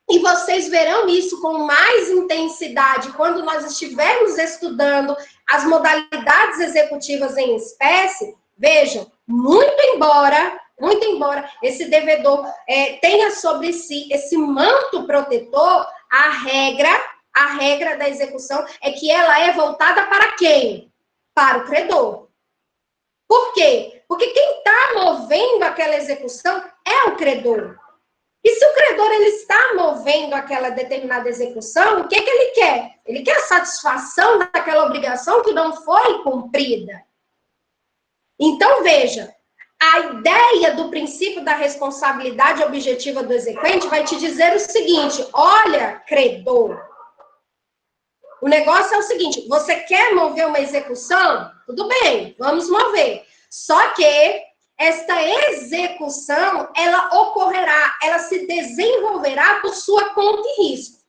E vocês verão isso com mais intensidade quando nós estivermos estudando as modalidades executivas em espécie. Vejam, muito embora esse devedor tenha sobre si esse manto protetor, a regra da execução é que ela é voltada para quem? Para o credor. Por quê? Porque quem está movendo aquela execução é o credor. E se o credor ele está movendo aquela determinada execução, o que ele quer? Ele quer a satisfação daquela obrigação que não foi cumprida. Então, veja, a ideia do princípio da responsabilidade objetiva do exequente vai te dizer o seguinte: olha, credor, o negócio é o seguinte, você quer mover uma execução? Tudo bem, vamos mover. Só que esta execução, ela ocorrerá, ela se desenvolverá por sua conta e risco.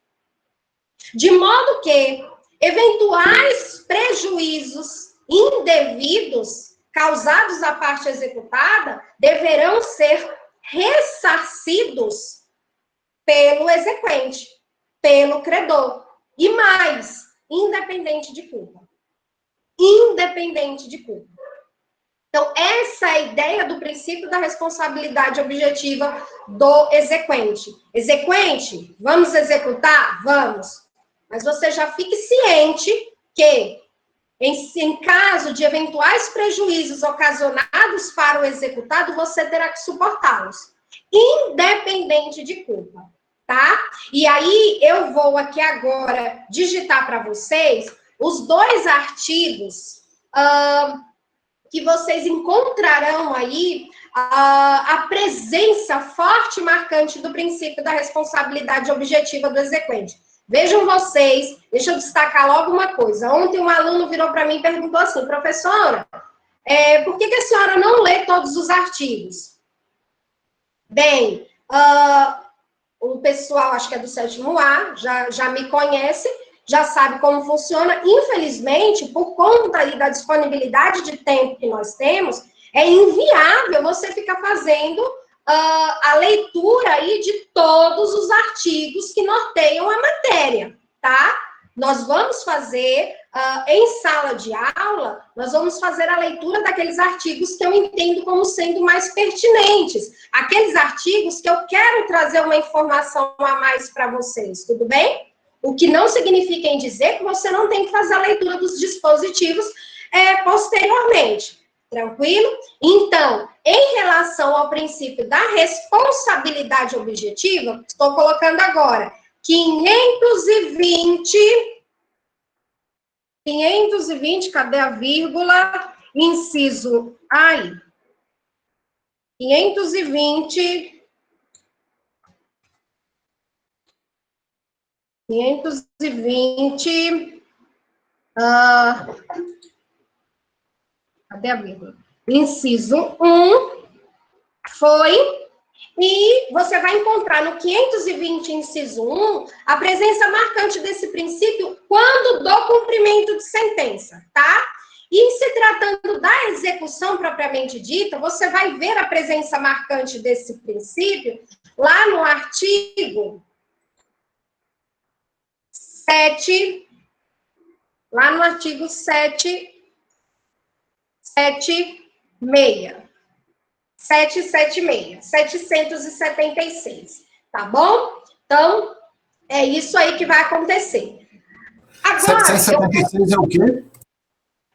De modo que eventuais prejuízos indevidos causados à parte executada deverão ser ressarcidos pelo exequente, pelo credor. E mais, independente de culpa. Independente de culpa. Então, essa é a ideia do princípio da responsabilidade objetiva do exequente. Exequente, vamos executar? Vamos. Mas você já fique ciente que, em caso de eventuais prejuízos ocasionados para o executado, você terá que suportá-los, independente de culpa, tá? E aí, eu vou aqui agora digitar para vocês os dois artigos que vocês encontrarão aí a presença forte e marcante do princípio da responsabilidade objetiva do exequente. Vejam vocês, deixa eu destacar logo uma coisa. Ontem um aluno virou para mim e perguntou assim, professora, por que a senhora não lê todos os artigos? Bem, o pessoal, acho que é do 7º A, já me conhece, já sabe como funciona. Infelizmente, por conta aí da disponibilidade de tempo que nós temos, é inviável você ficar fazendo a leitura aí de todos os artigos que norteiam a matéria, tá? Nós vamos fazer, em sala de aula, nós vamos fazer a leitura daqueles artigos que eu entendo como sendo mais pertinentes, aqueles artigos que eu quero trazer uma informação a mais para vocês, tudo bem? O que não significa em dizer que você não tem que fazer a leitura dos dispositivos posteriormente. Tranquilo? Então, em relação ao princípio da responsabilidade objetiva, estou colocando agora 520, cadê a vírgula? Inciso, 520, cadê a vírgula? Inciso 1 foi, e você vai encontrar no 520, inciso 1, a presença marcante desse princípio quando do cumprimento de sentença, tá? E em se tratando da execução propriamente dita, você vai ver a presença marcante desse princípio lá no artigo 7, lá no artigo 776, tá bom? Então, é isso aí que vai acontecer. Agora, 776 é o quê?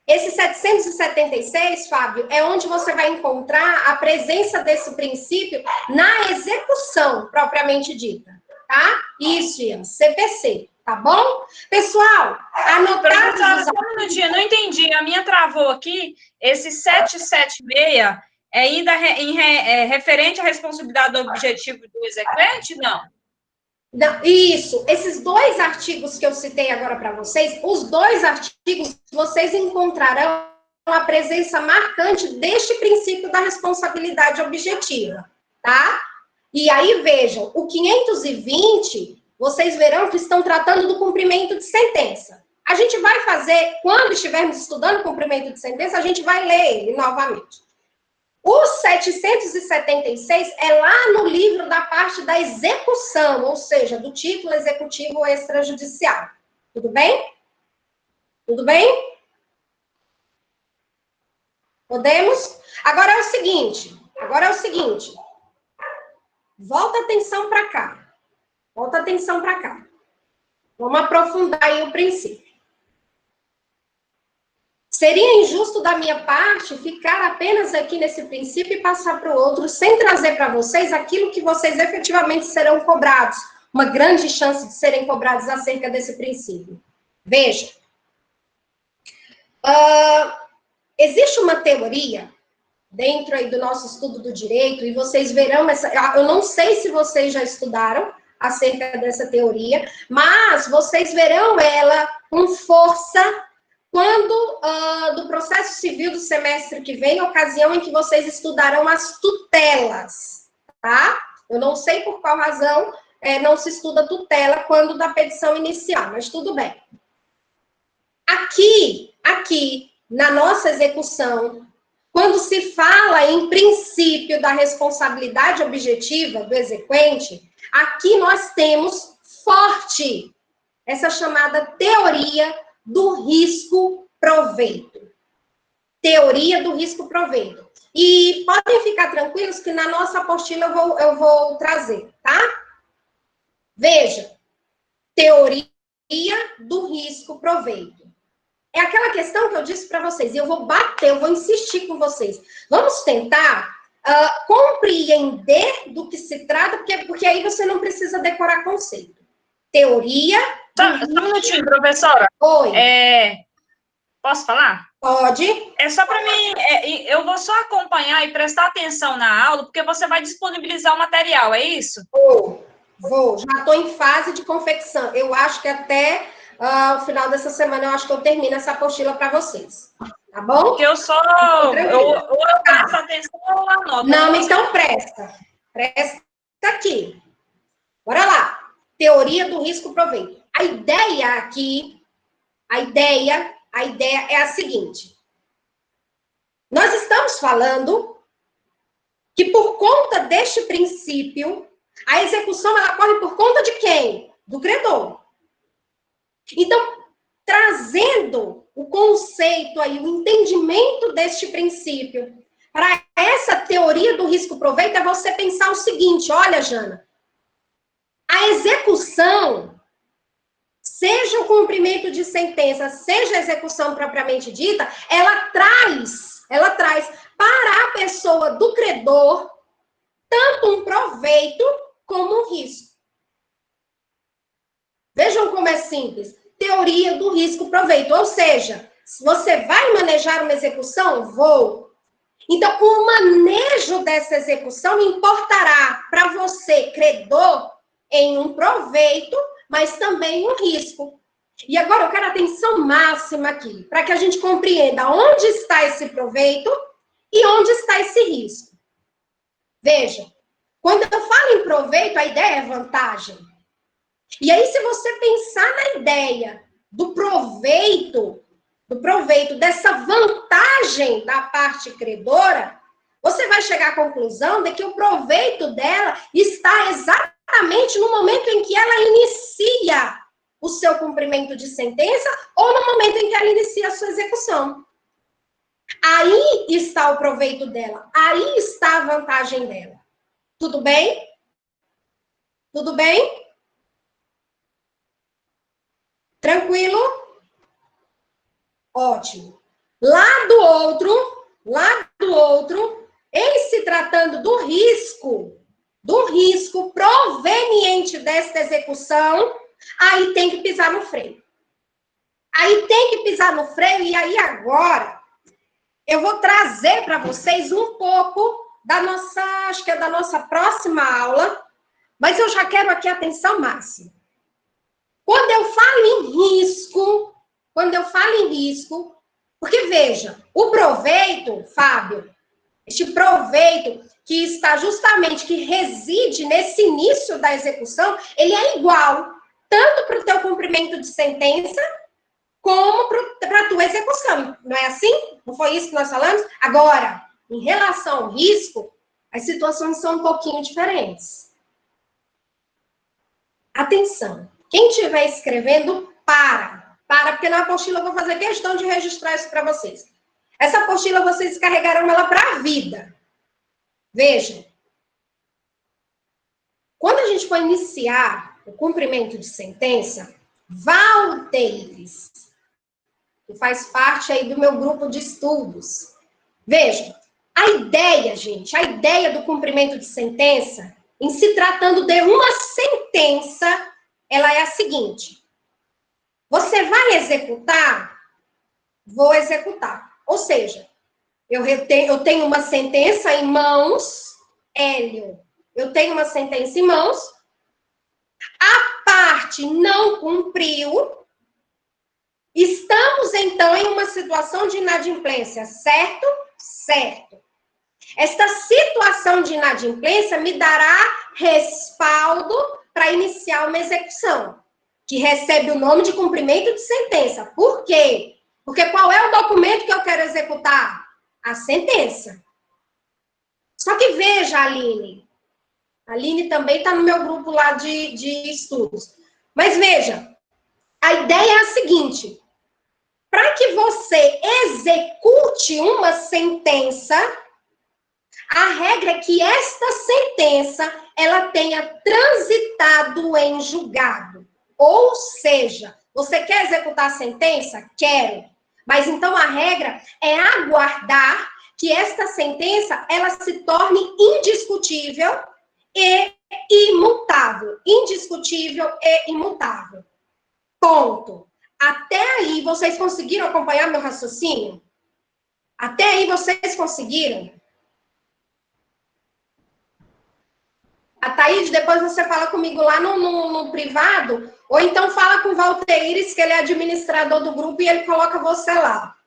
Esse 776, Fábio, é onde você vai encontrar a presença desse princípio na execução propriamente dita, tá? Isso, Ian, CPC, tá bom? Pessoal, anotados os... Só um minutinho, não entendi, a minha travou aqui, esse 776 é ainda referente à responsabilidade do objetivo do exequente, não? Isso, esses dois artigos que eu citei agora para vocês, os dois artigos, vocês encontrarão a presença marcante deste princípio da responsabilidade objetiva, tá? E aí, vejam, o 520, vocês verão que estão tratando do cumprimento de sentença. A gente vai fazer, quando estivermos estudando o cumprimento de sentença, a gente vai ler ele novamente. O 776 é lá no livro da parte da execução, ou seja, do título executivo extrajudicial. Tudo bem? Tudo bem? Podemos? Agora é o seguinte. Volta a atenção para cá. Volta a atenção para cá. Vamos aprofundar aí o princípio. Seria injusto da minha parte ficar apenas aqui nesse princípio e passar para o outro, sem trazer para vocês aquilo que vocês efetivamente serão cobrados. Uma grande chance de serem cobrados acerca desse princípio. Veja. Existe uma teoria dentro aí do nosso estudo do direito, e vocês verão eu não sei se vocês já estudaram acerca dessa teoria, mas vocês verão ela com força quando do processo civil do semestre que vem, ocasião em que vocês estudarão as tutelas, tá? Eu não sei por qual razão não se estuda tutela quando da petição inicial, mas tudo bem. Aqui, na nossa execução, quando se fala em princípio da responsabilidade objetiva do exequente, aqui nós temos forte essa chamada teoria do risco-proveito. Teoria do risco-proveito. E podem ficar tranquilos que na nossa apostila eu vou trazer, tá? Veja, teoria do risco-proveito. É aquela questão que eu disse para vocês, e eu vou insistir com vocês. Vamos tentar compreender do que se trata, porque aí você não precisa decorar conceito. Teoria... Só um minutinho, professora. Oi. Posso falar? Pode. É só para mim, eu vou só acompanhar e prestar atenção na aula, porque você vai disponibilizar o material, é isso? Vou. Já estou em fase de confecção. Eu acho que até o final dessa semana, eu acho que eu termino essa apostila para vocês. Tá bom? Porque eu presto atenção ou eu anoto. Não, então presta. Presta aqui. Bora lá. Teoria do risco-proveito. A ideia aqui, a ideia é a seguinte. Nós estamos falando que por conta deste princípio, a execução ela corre por conta de quem? Do credor. Então, trazendo o conceito aí, o entendimento deste princípio, para essa teoria do risco-proveito, é você pensar o seguinte, olha, Jana, a execução, seja o cumprimento de sentença, seja a execução propriamente dita, ela traz para a pessoa do credor tanto um proveito como um risco. Vejam como é simples. Teoria do risco-proveito. Ou seja, se você vai manejar uma execução, vou. Então, o manejo dessa execução importará para você, credor, em um proveito, mas também um risco. E agora eu quero atenção máxima aqui, para que a gente compreenda onde está esse proveito e onde está esse risco. Veja, quando eu falo em proveito, a ideia é vantagem. E aí, se você pensar na ideia do proveito, dessa vantagem da parte credora, você vai chegar à conclusão de que o proveito dela está exatamente no momento em que ela inicia o seu cumprimento de sentença ou no momento em que ela inicia a sua execução. Aí está o proveito dela, aí está a vantagem dela. Tudo bem? Tudo bem? Tranquilo? Ótimo. Lá do outro, em se tratando do risco proveniente desta execução, aí tem que pisar no freio. E aí agora eu vou trazer para vocês um pouco da nossa próxima aula, mas eu já quero aqui atenção máxima. Quando eu falo em risco, porque veja, o proveito, Fábio, este proveito que está justamente, que reside nesse início da execução, ele é igual, tanto para o teu cumprimento de sentença, como para a tua execução. Não é assim? Não foi isso que nós falamos? Agora, em relação ao risco, as situações são um pouquinho diferentes. Atenção, quem estiver escrevendo, para, porque na apostila eu vou fazer questão de registrar isso para vocês. Essa apostila vocês carregarão ela para a vida. Vejam, quando a gente for iniciar o cumprimento de sentença, Valteires, que faz parte aí do meu grupo de estudos. Vejam, a ideia, gente, a ideia do cumprimento de sentença, em se tratando de uma sentença, ela é a seguinte: você vai executar? Vou executar. Ou seja, eu tenho uma sentença em mãos, Hélio, eu tenho uma sentença em mãos, a parte não cumpriu, estamos, então, em uma situação de inadimplência, certo? Certo. Esta situação de inadimplência me dará respaldo para iniciar uma execução, que recebe o nome de cumprimento de sentença. Por quê? Porque qual é o documento que eu quero executar? A sentença. Só que veja, Aline. A Aline também está no meu grupo lá de estudos. Mas veja, a ideia é a seguinte: para que você execute uma sentença, a regra é que esta sentença ela tenha transitado em julgado. Ou seja, você quer executar a sentença? Quero. Mas então a regra é aguardar que esta sentença ela se torne indiscutível e imutável. Indiscutível e imutável. Ponto. Até aí, vocês conseguiram acompanhar meu raciocínio? Até aí, vocês conseguiram? A Thaís, depois você fala comigo lá no privado, ou então fala com o Valteires, que ele é administrador do grupo, e ele coloca você lá.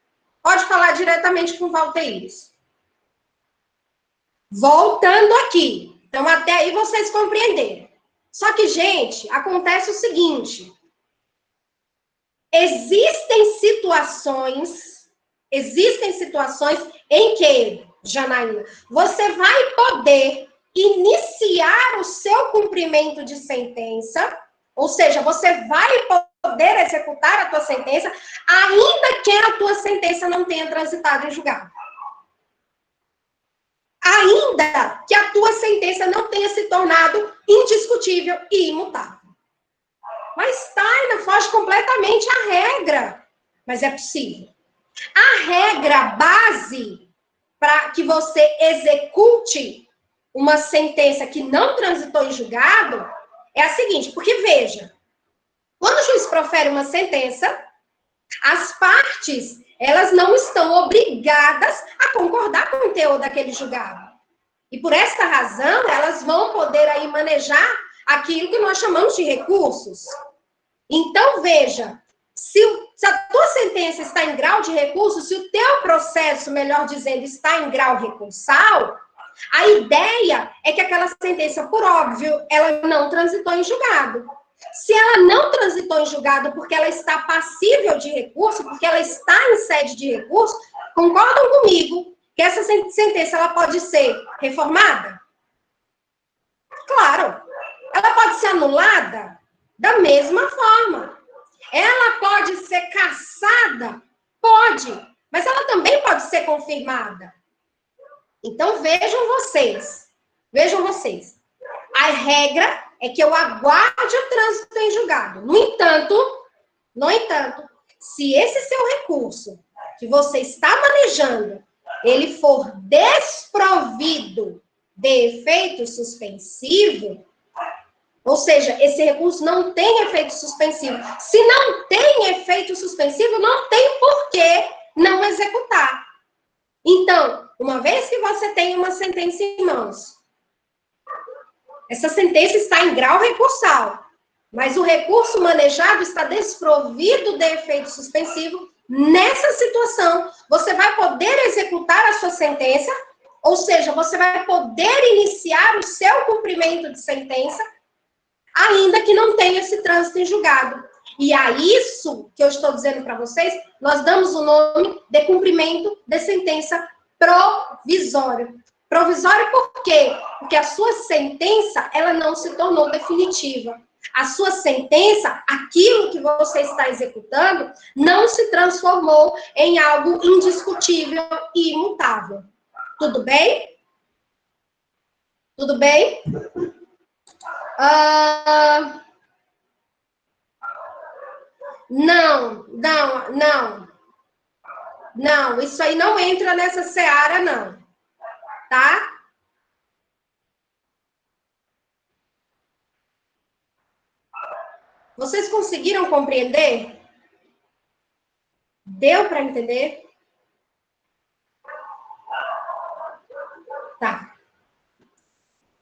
Pode falar diretamente com o Valteires. Voltando aqui. Então, até aí vocês compreenderam. Só que, gente, acontece o seguinte: existem situações em que, Janaína, você vai poder iniciar o seu cumprimento de sentença, ou seja, você vai poder executar a tua sentença, ainda que a tua sentença não tenha transitado em julgado. Ainda que a tua sentença não tenha se tornado indiscutível e imutável. Mas Taina foge completamente à regra. Mas é possível. A regra base para que você execute uma sentença que não transitou em julgado é a seguinte, porque veja, quando o juiz profere uma sentença, as partes, elas não estão obrigadas a concordar com o teor daquele julgado. E por esta razão, elas vão poder aí manejar aquilo que nós chamamos de recursos. Então, veja, se a tua sentença está em grau de recurso, se o teu processo, melhor dizendo, está em grau recursal, a ideia é que aquela sentença, por óbvio, ela não transitou em julgado. Se ela não transitou em julgado porque ela está passível de recurso, porque ela está em sede de recurso, concordam comigo que essa sentença ela pode ser reformada? Claro. Ela pode ser anulada? Da mesma forma. Ela pode ser cassada? Pode. Mas ela também pode ser confirmada. Então, vejam vocês. A regra é que eu aguarde o trânsito em julgado. No entanto, se esse seu recurso que você está manejando, ele for desprovido de efeito suspensivo, ou seja, esse recurso não tem efeito suspensivo. Se não tem efeito suspensivo, não tem por que não executar. Então, uma vez que você tem uma sentença em mãos, essa sentença está em grau recursal, mas o recurso manejado está desprovido de efeito suspensivo. Nessa situação, você vai poder executar a sua sentença, ou seja, você vai poder iniciar o seu cumprimento de sentença, ainda que não tenha esse trânsito em julgado. E a isso que eu estou dizendo para vocês, nós damos o nome de cumprimento de sentença provisório. Provisório por quê? Porque a sua sentença, ela não se tornou definitiva. A sua sentença, aquilo que você está executando, não se transformou em algo indiscutível e imutável. Tudo bem? Tudo bem? Não, isso aí não entra nessa seara, não. Tá? Vocês conseguiram compreender? Deu para entender? Tá.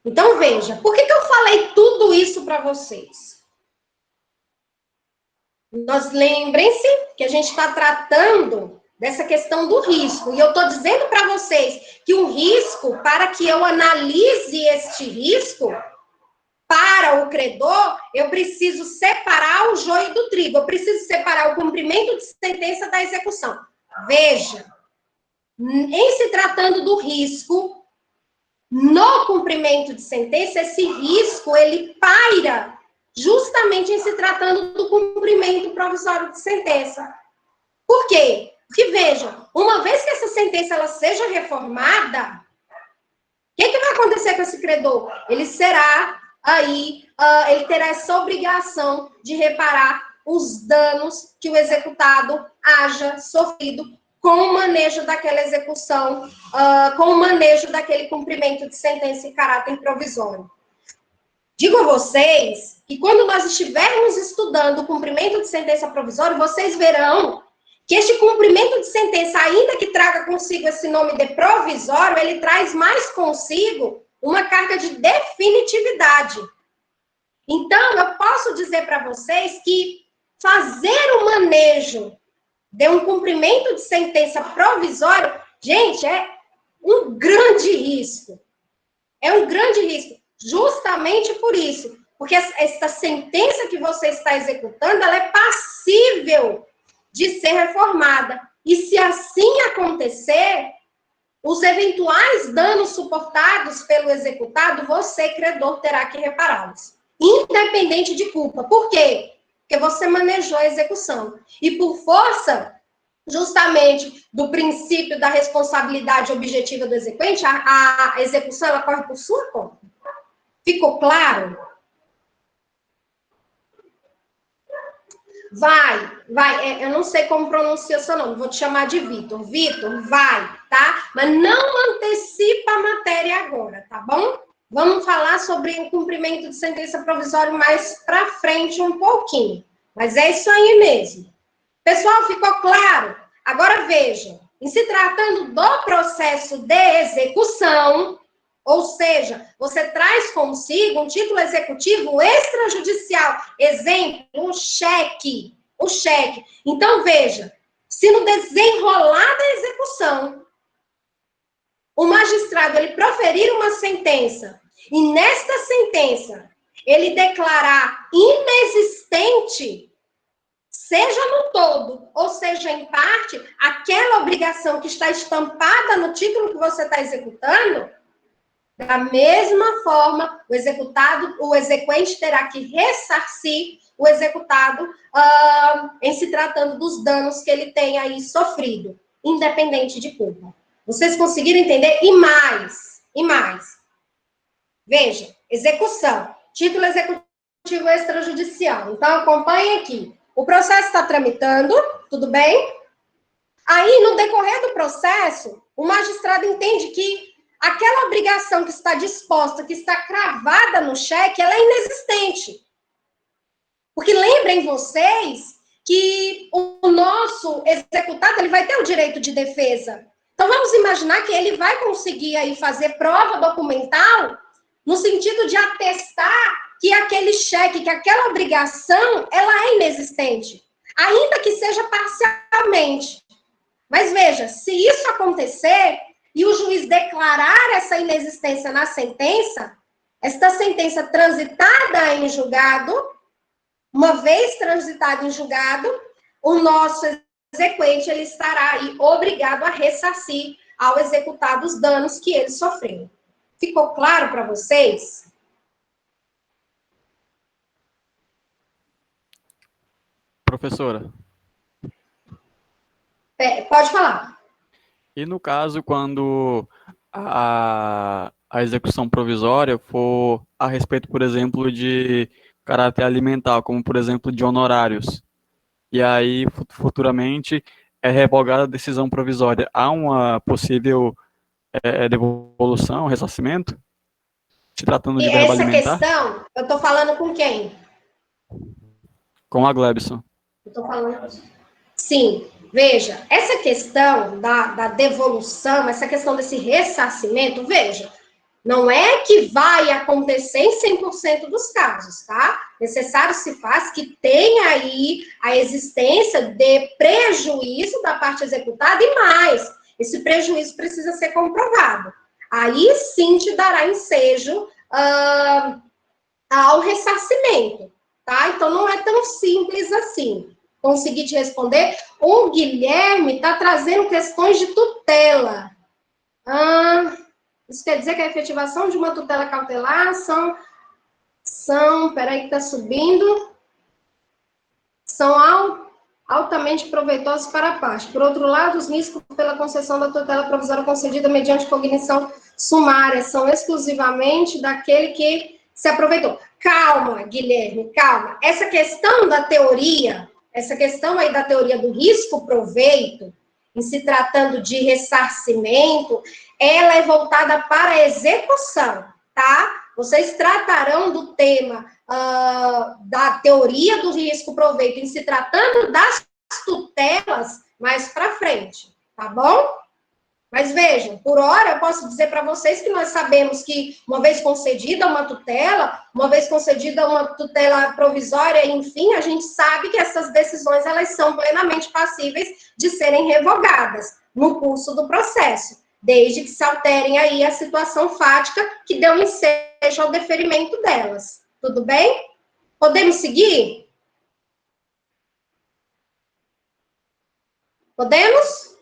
Então, veja, por que eu falei tudo isso para vocês? Lembrem-se que a gente está tratando dessa questão do risco. E eu estou dizendo para vocês que o risco, para que eu analise este risco, para o credor, eu preciso separar o joio do trigo. Eu preciso separar o cumprimento de sentença da execução. Veja, em se tratando do risco, no cumprimento de sentença, esse risco, ele paira justamente em se tratando do cumprimento provisório de sentença. Por quê? Porque, veja, uma vez que essa sentença ela seja reformada, o que vai acontecer com esse credor? Ele será ele terá essa obrigação de reparar os danos que o executado haja sofrido com o manejo daquela execução, com o manejo daquele cumprimento de sentença em caráter provisório. Digo a vocês que quando nós estivermos estudando o cumprimento de sentença provisória, vocês verão que este cumprimento de sentença, ainda que traga consigo esse nome de provisório, ele traz mais consigo uma carga de definitividade. Então, eu posso dizer para vocês que fazer o manejo de um cumprimento de sentença provisório, gente, é um grande risco. É um grande risco, justamente por isso. Porque essa sentença que você está executando, ela é passível de ser reformada. E se assim acontecer, os eventuais danos suportados pelo executado, você, credor, terá que repará-los. Independente de culpa. Por quê? Porque você manejou a execução. E por força, justamente, do princípio da responsabilidade objetiva do exequente, a execução ela corre por sua conta. Ficou claro? Vai, eu não sei como pronuncia seu nome, vou te chamar de Vitor. Vitor, vai, tá? Mas não antecipa a matéria agora, tá bom? Vamos falar sobre o cumprimento de sentença provisória mais para frente um pouquinho. Mas é isso aí mesmo. Pessoal, ficou claro? Agora veja, em se tratando do processo de execução, ou seja, você traz consigo um título executivo extrajudicial. Exemplo, o cheque. O cheque. Então, veja, se no desenrolar da execução, o magistrado ele proferir uma sentença e nesta sentença ele declarar inexistente, seja no todo ou seja em parte, aquela obrigação que está estampada no título que você está executando, da mesma forma, o exequente terá que ressarcir o executado em se tratando dos danos que ele tenha aí sofrido, independente de culpa. Vocês conseguiram entender? E mais. Veja, execução, título executivo extrajudicial. Então, acompanhe aqui. O processo está tramitando, tudo bem? Aí, no decorrer do processo, o magistrado entende que aquela obrigação que está disposta, que está cravada no cheque, ela é inexistente. Porque lembrem vocês que o nosso executado ele vai ter o direito de defesa. Então, vamos imaginar que ele vai conseguir aí fazer prova documental no sentido de atestar que aquele cheque, que aquela obrigação, ela é inexistente, ainda que seja parcialmente. Mas veja, se isso acontecer e o juiz declarar essa inexistência na sentença, esta sentença transitada em julgado, uma vez transitada em julgado, o nosso exequente ele estará aí obrigado a ressarcir ao executar os danos que eles sofreram. Ficou claro para vocês? Professora, Pode falar. e no caso, quando a execução provisória for a respeito, por exemplo, de caráter alimentar, como, por exemplo, de honorários, e aí, futuramente, é revogada a decisão provisória, há uma possível devolução, ressarcimento, se tratando E de verba essa alimentar? questão, eu estou falando com quem? Com a Glebson. Eu estou falando. Sim, veja, essa questão da devolução, essa questão desse ressarcimento, veja, não é que vai acontecer em 100% dos casos, tá? Necessário se faz que tenha aí a existência de prejuízo da parte executada e mais, esse prejuízo precisa ser comprovado. Aí sim te dará ensejo ao ressarcimento, tá? Então não é tão simples assim. Consegui te responder. O Guilherme está trazendo questões de tutela. Isso quer dizer que a efetivação de uma tutela cautelar peraí que está subindo, são altamente proveitosos para a parte. Por outro lado, os riscos pela concessão da tutela provisória concedida mediante cognição sumária são exclusivamente daquele que se aproveitou. Calma, Guilherme, calma. Essa questão da teoria, essa questão aí da teoria do risco-proveito, em se tratando de ressarcimento, ela é voltada para a execução, tá? Vocês tratarão do tema da teoria do risco-proveito em se tratando das tutelas mais para frente, tá bom? Mas vejam, por hora eu posso dizer para vocês que nós sabemos que uma vez concedida uma tutela provisória, enfim, a gente sabe que essas decisões elas são plenamente passíveis de serem revogadas no curso do processo, desde que se alterem aí a situação fática que deu ensejo ao deferimento delas. Tudo bem? Podemos seguir? Podemos?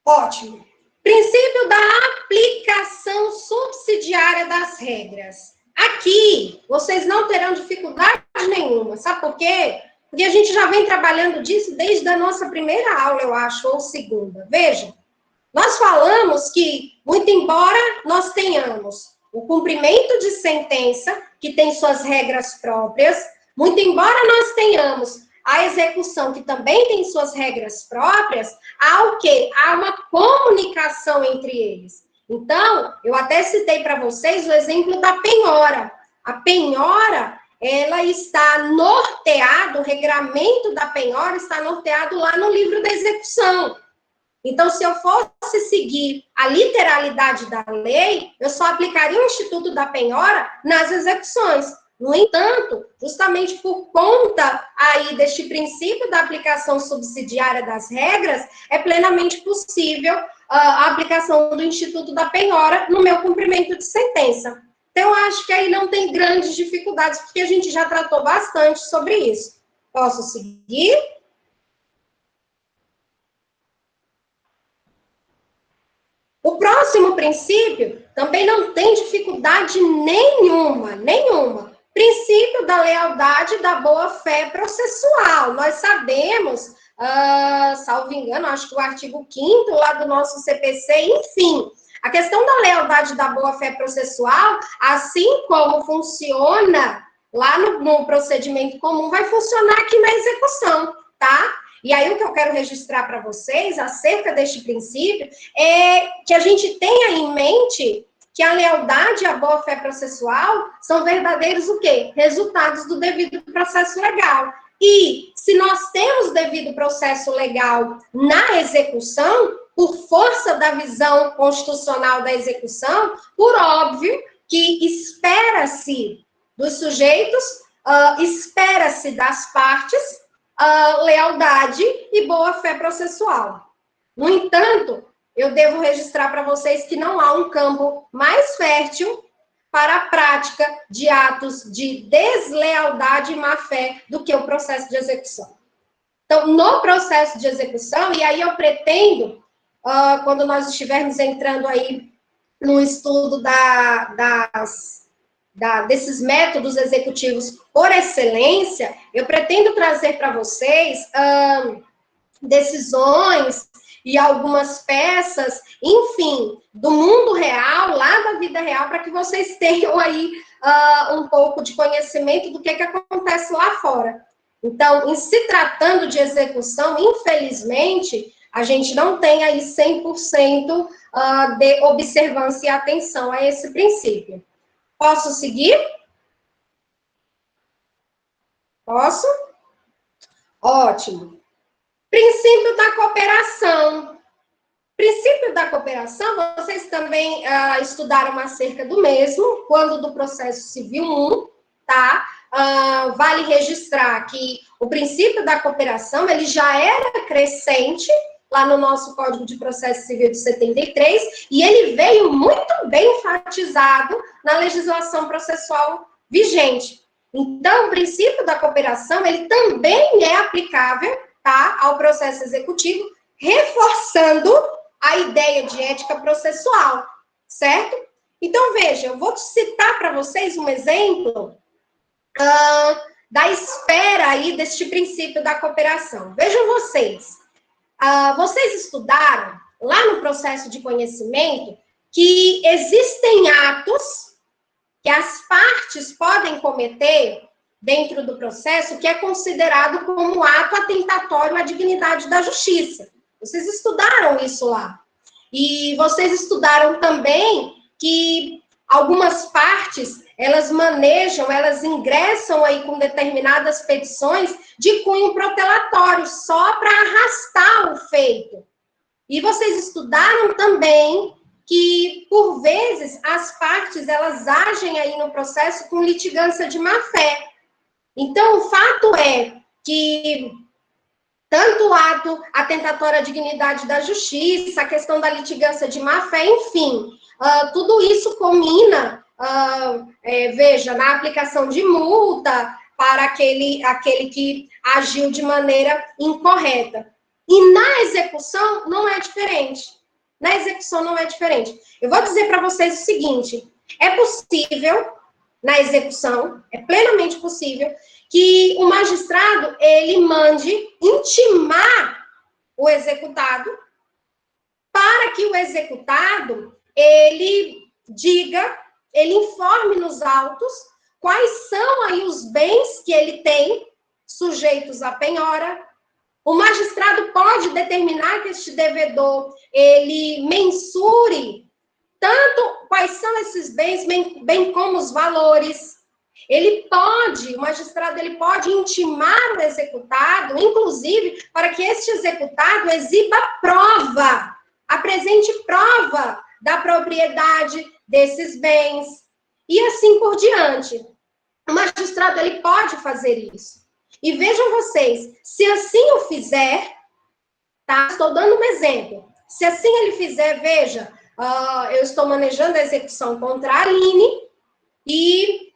Ótimo. Princípio da aplicação subsidiária das regras. Aqui, vocês não terão dificuldade nenhuma. Sabe por quê? Porque a gente já vem trabalhando disso desde a nossa primeira aula, eu acho, ou segunda. Vejam, nós falamos que, muito embora nós tenhamos o cumprimento de sentença, que tem suas regras próprias, muito embora nós tenhamos a execução, que também tem suas regras próprias, há o quê? Há uma comunicação entre eles. Então, eu até citei para vocês o exemplo da penhora. A penhora, ela está norteada, o regramento da penhora está norteado lá no livro da execução. Então, se eu fosse seguir a literalidade da lei, eu só aplicaria o Instituto da Penhora nas execuções. No entanto, justamente por conta aí deste princípio da aplicação subsidiária das regras, é plenamente possível a aplicação do Instituto da Penhora no meu cumprimento de sentença. Então, eu acho que aí não tem grandes dificuldades, porque a gente já tratou bastante sobre isso. Posso seguir? O próximo princípio também não tem dificuldade nenhuma. Princípio da lealdade e da boa-fé processual. Nós sabemos, salvo engano, acho que o artigo 5º lá do nosso CPC, enfim, a questão da lealdade e da boa-fé processual, assim como funciona lá no procedimento comum, vai funcionar aqui na execução, tá? E aí, o que eu quero registrar para vocês acerca deste princípio é que a gente tenha em mente que a lealdade e a boa-fé processual são verdadeiros o quê? Resultados do devido processo legal. E se nós temos devido processo legal na execução, por força da visão constitucional da execução, por óbvio que espera-se dos sujeitos, espera-se das partes, lealdade e boa-fé processual. No entanto, eu devo registrar para vocês que não há um campo mais fértil para a prática de atos de deslealdade e má-fé do que o processo de execução. Então, no processo de execução, e aí eu pretendo, quando nós estivermos entrando aí no estudo desses métodos executivos por excelência, eu pretendo trazer para vocês decisões e algumas peças, enfim, do mundo real, lá da vida real, para que vocês tenham aí um pouco de conhecimento do que acontece lá fora. Então, em se tratando de execução, infelizmente, a gente não tem aí 100% de observância e atenção a esse princípio. Posso seguir? Posso? Ótimo. Princípio da cooperação. Princípio da cooperação, vocês também estudaram acerca do mesmo, quando do processo civil 1, tá? Vale registrar que o princípio da cooperação, ele já era crescente lá no nosso Código de Processo Civil de 73, e ele veio muito bem enfatizado na legislação processual vigente. Então, o princípio da cooperação, ele também é aplicável, tá, ao processo executivo, reforçando a ideia de ética processual, certo? Então, veja, eu vou citar para vocês um exemplo da esfera aí deste princípio da cooperação. Vejam vocês, vocês estudaram lá no processo de conhecimento que existem atos que as partes podem cometer dentro do processo que é considerado como um ato atentatório à dignidade da justiça. Vocês estudaram isso lá. E vocês estudaram também que algumas partes, elas manejam, elas ingressam aí com determinadas petições de cunho protelatório, só para arrastar o feito. E vocês estudaram também que, por vezes, as partes, elas agem aí no processo com litigância de má-fé. Então, o fato é que tanto o ato atentatório à dignidade da justiça, a questão da litigância de má-fé, enfim, tudo isso culmina, veja, na aplicação de multa para aquele que agiu de maneira incorreta. E na execução não é diferente. Na execução não é diferente. Eu vou dizer para vocês o seguinte, é possível, na execução, é plenamente possível, que o magistrado, ele mande intimar o executado para que o executado, ele diga, ele informe nos autos quais são aí os bens que ele tem sujeitos à penhora. O magistrado pode determinar que este devedor, ele mensure tanto quais são esses bens, bem como os valores. O magistrado, ele pode intimar o executado, inclusive, para que este executado exiba prova, apresente prova da propriedade desses bens, e assim por diante. O magistrado, ele pode fazer isso. E vejam vocês, se assim o fizer, tá? Estou dando um exemplo. Se assim ele fizer, veja, eu estou manejando a execução contra a Aline e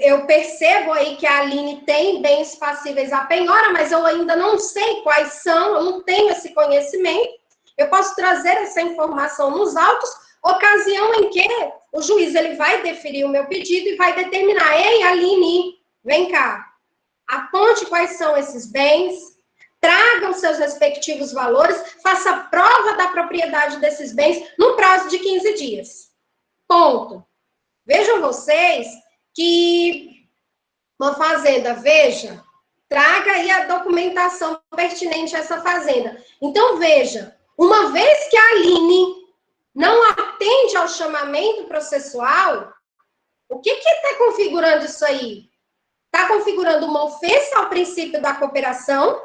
eu percebo aí que a Aline tem bens passíveis à penhora, mas eu ainda não sei quais são, eu não tenho esse conhecimento. Eu posso trazer essa informação nos autos, ocasião em que o juiz ele vai deferir o meu pedido e vai determinar: ei, Aline, vem cá, aponte quais são esses bens, traga os seus respectivos valores, faça prova da propriedade desses bens no prazo de 15 dias. Ponto. Vejam vocês que uma fazenda, veja, traga aí a documentação pertinente a essa fazenda. Então, veja, uma vez que a Aline não atende ao chamamento processual, o que está configurando isso aí? Está configurando uma ofensa ao princípio da cooperação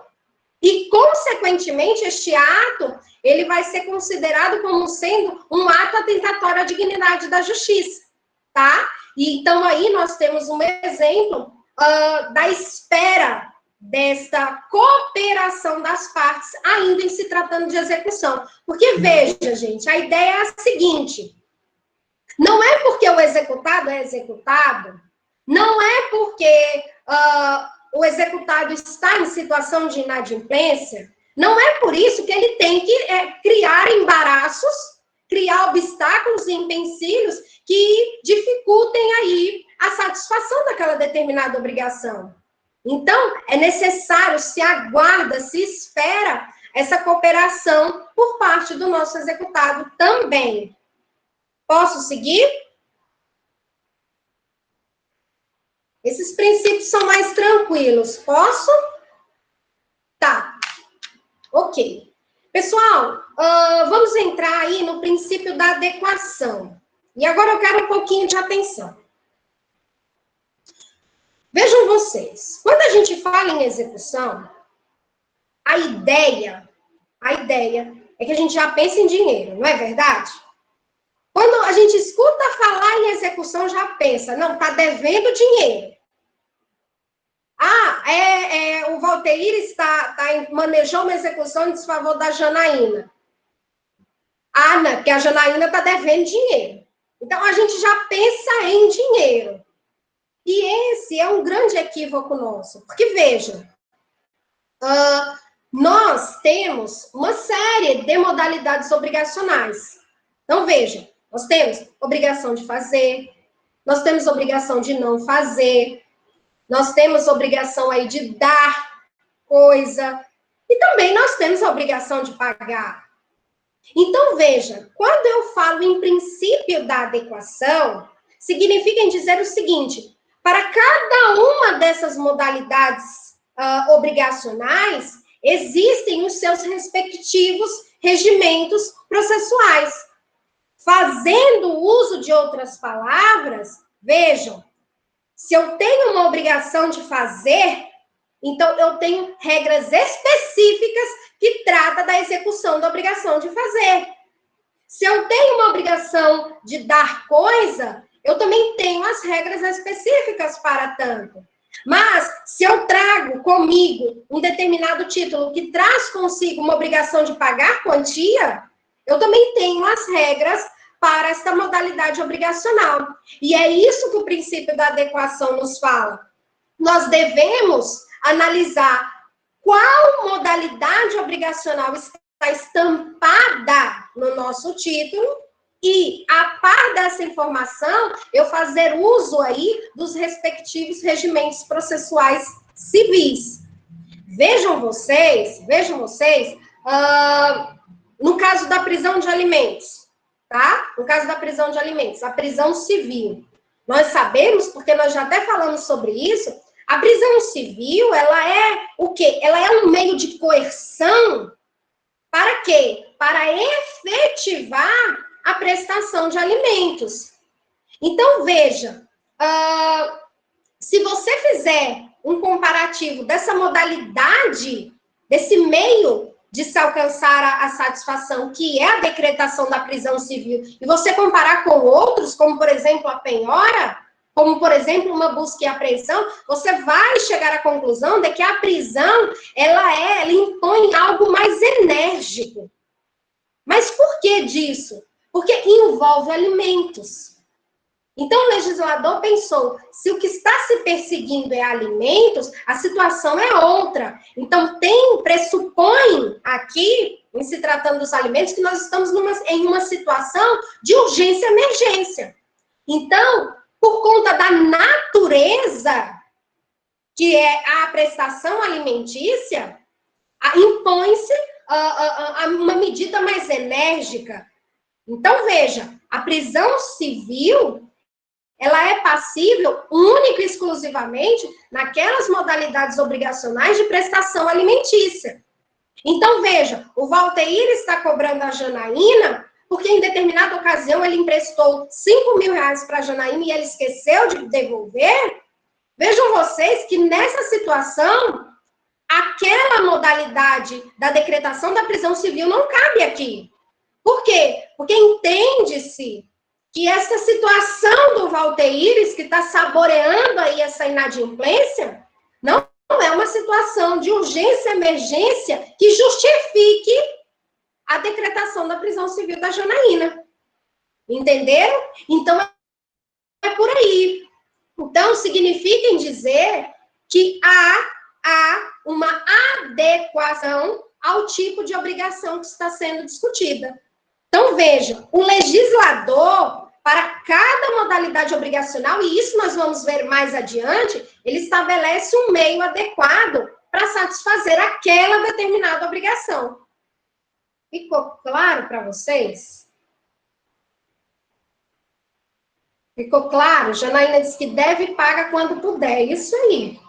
e, consequentemente, este ato, ele vai ser considerado como sendo um ato atentatório à dignidade da justiça, tá? E, então, aí nós temos um exemplo da espera desta cooperação das partes, ainda em se tratando de execução. Porque, veja, gente, a ideia é a seguinte: não é porque o executado é executado, não é porque o executado está em situação de inadimplência, não é por isso que ele tem que criar embaraços, criar obstáculos e empecilhos que dificultem aí a satisfação daquela determinada obrigação. Então, é necessário, se aguarda, se espera essa cooperação por parte do nosso executado também. Posso seguir? Esses princípios são mais tranquilos. Posso? Tá. Ok. Pessoal, vamos entrar aí no princípio da adequação. E agora eu quero um pouquinho de atenção. Vejam vocês, quando a gente fala em execução, a ideia é que a gente já pensa em dinheiro, não é verdade? Quando a gente escuta falar em execução, já pensa, não, tá devendo dinheiro. O Valteir manejou uma execução em desfavor da Janaína. Não, porque a Janaína está devendo dinheiro. Então, a gente já pensa em dinheiro. E esse é um grande equívoco nosso. Porque, veja, nós temos uma série de modalidades obrigacionais. Então, veja, nós temos obrigação de fazer, nós temos obrigação de não fazer, nós temos obrigação aí de dar coisa, e também nós temos a obrigação de pagar. Então, veja, quando eu falo em princípio da adequação, significa em dizer o seguinte, para cada uma dessas modalidades obrigacionais, existem os seus respectivos regimentos processuais. Fazendo uso de outras palavras, vejam, se eu tenho uma obrigação de fazer, então eu tenho regras específicas que tratam da execução da obrigação de fazer. Se eu tenho uma obrigação de dar coisa, eu também tenho as regras específicas para tanto. Mas, se eu trago comigo um determinado título que traz consigo uma obrigação de pagar quantia, eu também tenho as regras para esta modalidade obrigacional. E é isso que o princípio da adequação nos fala. Nós devemos analisar qual modalidade obrigacional está estampada no nosso título e, a par dessa informação, eu fazer uso aí dos respectivos regimentos processuais civis. Vejam vocês, no caso da prisão de alimentos, tá? No caso da prisão de alimentos, a prisão civil. Nós sabemos, porque nós já até falamos sobre isso, a prisão civil, ela é o quê? Ela é um meio de coerção para quê? Para efetivar a prestação de alimentos. Então, veja, se você fizer um comparativo dessa modalidade, desse meio de se alcançar a satisfação, que é a decretação da prisão civil, e você comparar com outros, como, por exemplo, a penhora, como, por exemplo, uma busca e apreensão, você vai chegar à conclusão de que a prisão, ela impõe algo mais enérgico. Mas por que disso? Porque envolve alimentos. Então, o legislador pensou, se o que está se perseguindo é alimentos, a situação é outra. Então, pressupõe aqui, em se tratando dos alimentos, que nós estamos em uma situação de urgência e emergência. Então, por conta da natureza, que é a prestação alimentícia, impõe-se uma medida mais enérgica. Então, veja, a prisão civil, ela é passível única e exclusivamente naquelas modalidades obrigacionais de prestação alimentícia. Então, veja, o Valteir está cobrando a Janaína porque em determinada ocasião ele emprestou 5 mil reais para a Janaína e ele esqueceu de devolver. Vejam vocês que nessa situação, aquela modalidade da decretação da prisão civil não cabe aqui. Por quê? Porque entende-se que essa situação do Valteires, que está saboreando aí essa inadimplência, não é uma situação de urgência e emergência que justifique a decretação da prisão civil da Janaína. Entenderam? Então, é por aí. Então, significa em dizer que há uma adequação ao tipo de obrigação que está sendo discutida. Então, veja, o legislador, para cada modalidade obrigacional, e isso nós vamos ver mais adiante, ele estabelece um meio adequado para satisfazer aquela determinada obrigação. Ficou claro para vocês? Ficou claro? Janaína disse que deve e paga quando puder. Isso aí.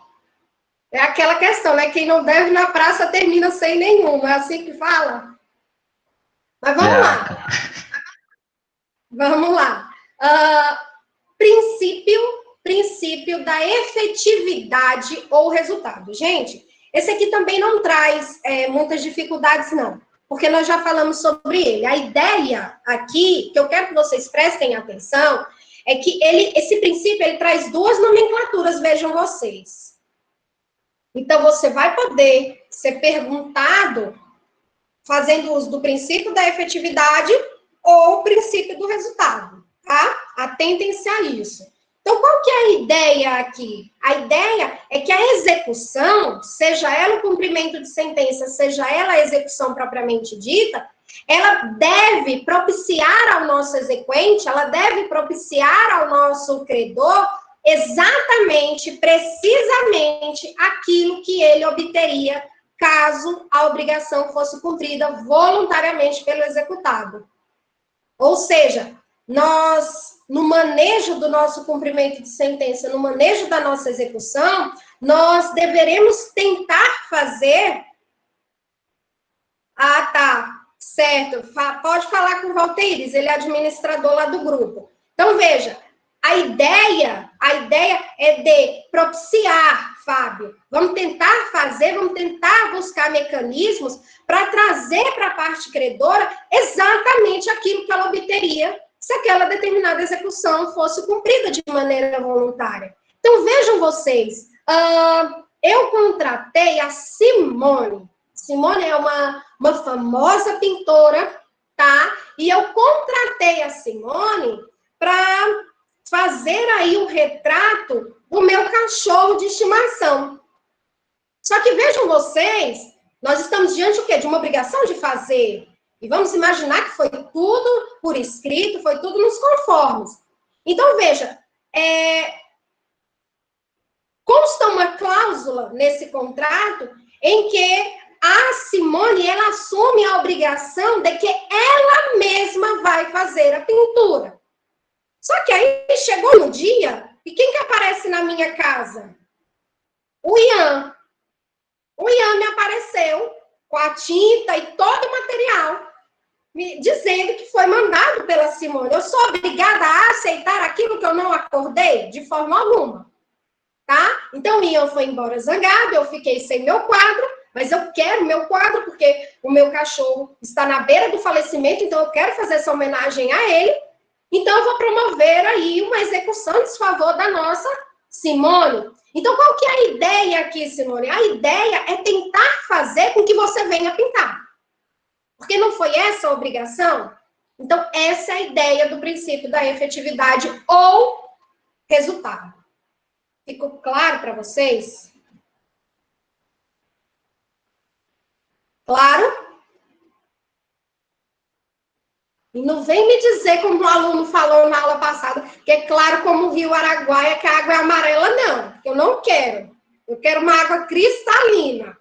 É aquela questão, né? Quem não deve na praça termina sem nenhum. É assim que fala? Mas vamos lá. Vamos lá. Princípio da efetividade ou resultado. Gente, esse aqui também não traz muitas dificuldades, não. Porque nós já falamos sobre ele. A ideia aqui, que eu quero que vocês prestem atenção, é que esse princípio, ele traz duas nomenclaturas, vejam vocês. Então, você vai poder ser perguntado fazendo uso do princípio da efetividade ou princípio do resultado, tá? Atentem-se a isso. Então, qual que é a ideia aqui? A ideia é que a execução, seja ela o cumprimento de sentença, seja ela a execução propriamente dita, ela deve propiciar ao nosso exequente, ela deve propiciar ao nosso credor exatamente, precisamente, aquilo que ele obteria caso a obrigação fosse cumprida voluntariamente pelo executado. Ou seja, nós, no manejo do nosso cumprimento de sentença, no manejo da nossa execução, nós deveremos tentar fazer... Ah, tá, certo. Pode falar com o Valteires, ele é administrador lá do grupo. Então, veja, a ideia é de propiciar, Fábio. Vamos tentar buscar mecanismos para trazer para a parte credora exatamente aquilo que ela obteria se aquela determinada execução fosse cumprida de maneira voluntária. Então, vejam vocês, eu contratei a Simone. Simone é uma famosa pintora, tá? E eu contratei a Simone para fazer aí um retrato do meu cachorro de estimação. Só que vejam vocês, nós estamos diante do quê? De uma obrigação de fazer. E vamos imaginar que foi tudo por escrito, foi tudo nos conformes. Então, veja, consta uma cláusula nesse contrato em que a Simone, ela assume a obrigação de que ela mesma vai fazer a pintura. Só que aí chegou no dia, e quem que aparece na minha casa? O Ian. O Ian me apareceu com a tinta e todo o material, me dizendo que foi mandado pela Simone. Eu sou obrigada a aceitar aquilo que eu não acordei? De forma alguma. Tá? Então, o Ian foi embora zangado, eu fiquei sem meu quadro, mas eu quero meu quadro, porque o meu cachorro está na beira do falecimento, então eu quero fazer essa homenagem a ele. Então, eu vou promover aí uma execução em desfavor da nossa Simone. Então, qual que é a ideia aqui, Simone? A ideia é tentar fazer com que você venha pintar. Porque não foi essa a obrigação? Então, essa é a ideia do princípio da efetividade ou resultado. Ficou claro para vocês? Claro? E não vem me dizer, como o aluno falou na aula passada, que é claro como o rio Araguaia, que a água é amarela, não. Eu não quero. Eu quero uma água cristalina,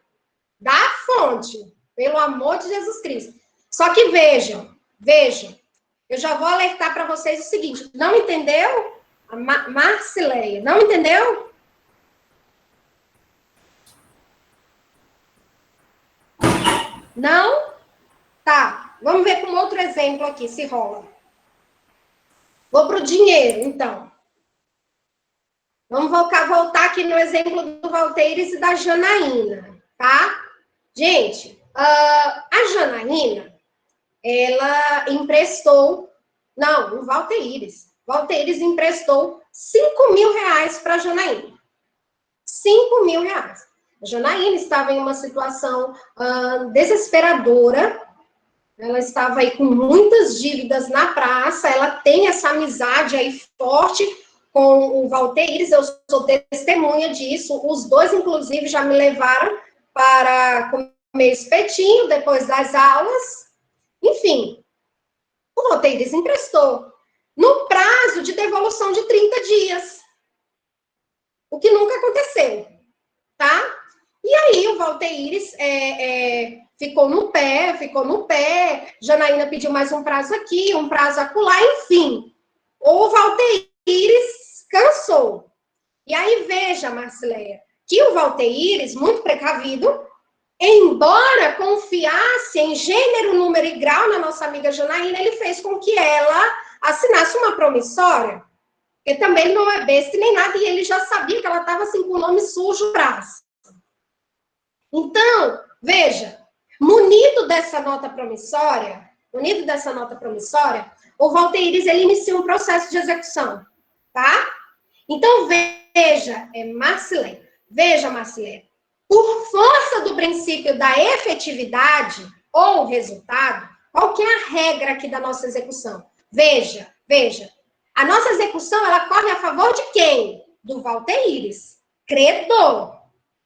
da fonte, pelo amor de Jesus Cristo. Só que vejam, eu já vou alertar para vocês o seguinte, não entendeu? A Marcileia, não entendeu? Não? Tá, vamos ver com outro exemplo aqui, se rola. Vou para o dinheiro, então. Vamos voltar aqui no exemplo do Valteires e da Janaína, tá? Gente, a Janaína, ela emprestou... Não, o Valteires. Valteires emprestou R$5.000 para a Janaína. R$5.000. A Janaína estava em uma situação desesperadora. Ela estava aí com muitas dívidas na praça. Ela tem essa amizade aí forte com o Valteires, eu sou testemunha disso, os dois, inclusive, já me levaram para comer espetinho depois das aulas, enfim, o Valteires emprestou no prazo de devolução de 30 dias, o que nunca aconteceu, tá? E aí o Valteires ficou no pé, Janaína pediu mais um prazo aqui, um prazo acolá, enfim, o Valteires cansou. E aí, veja, Marcileia, que o Valteires, muito precavido, embora confiasse em gênero, número e grau na nossa amiga Janaína, ele fez com que ela assinasse uma promissória, porque também ele não é besta nem nada, e ele já sabia que ela estava assim com o nome sujo prazo. Então, veja, munido dessa nota promissória, o Valteires, ele inicia um processo de execução, tá? Então, veja, Marcileia, por força do princípio da efetividade ou resultado, qual que é a regra aqui da nossa execução? Veja, a nossa execução, ela corre a favor de quem? Do Valteires, credor.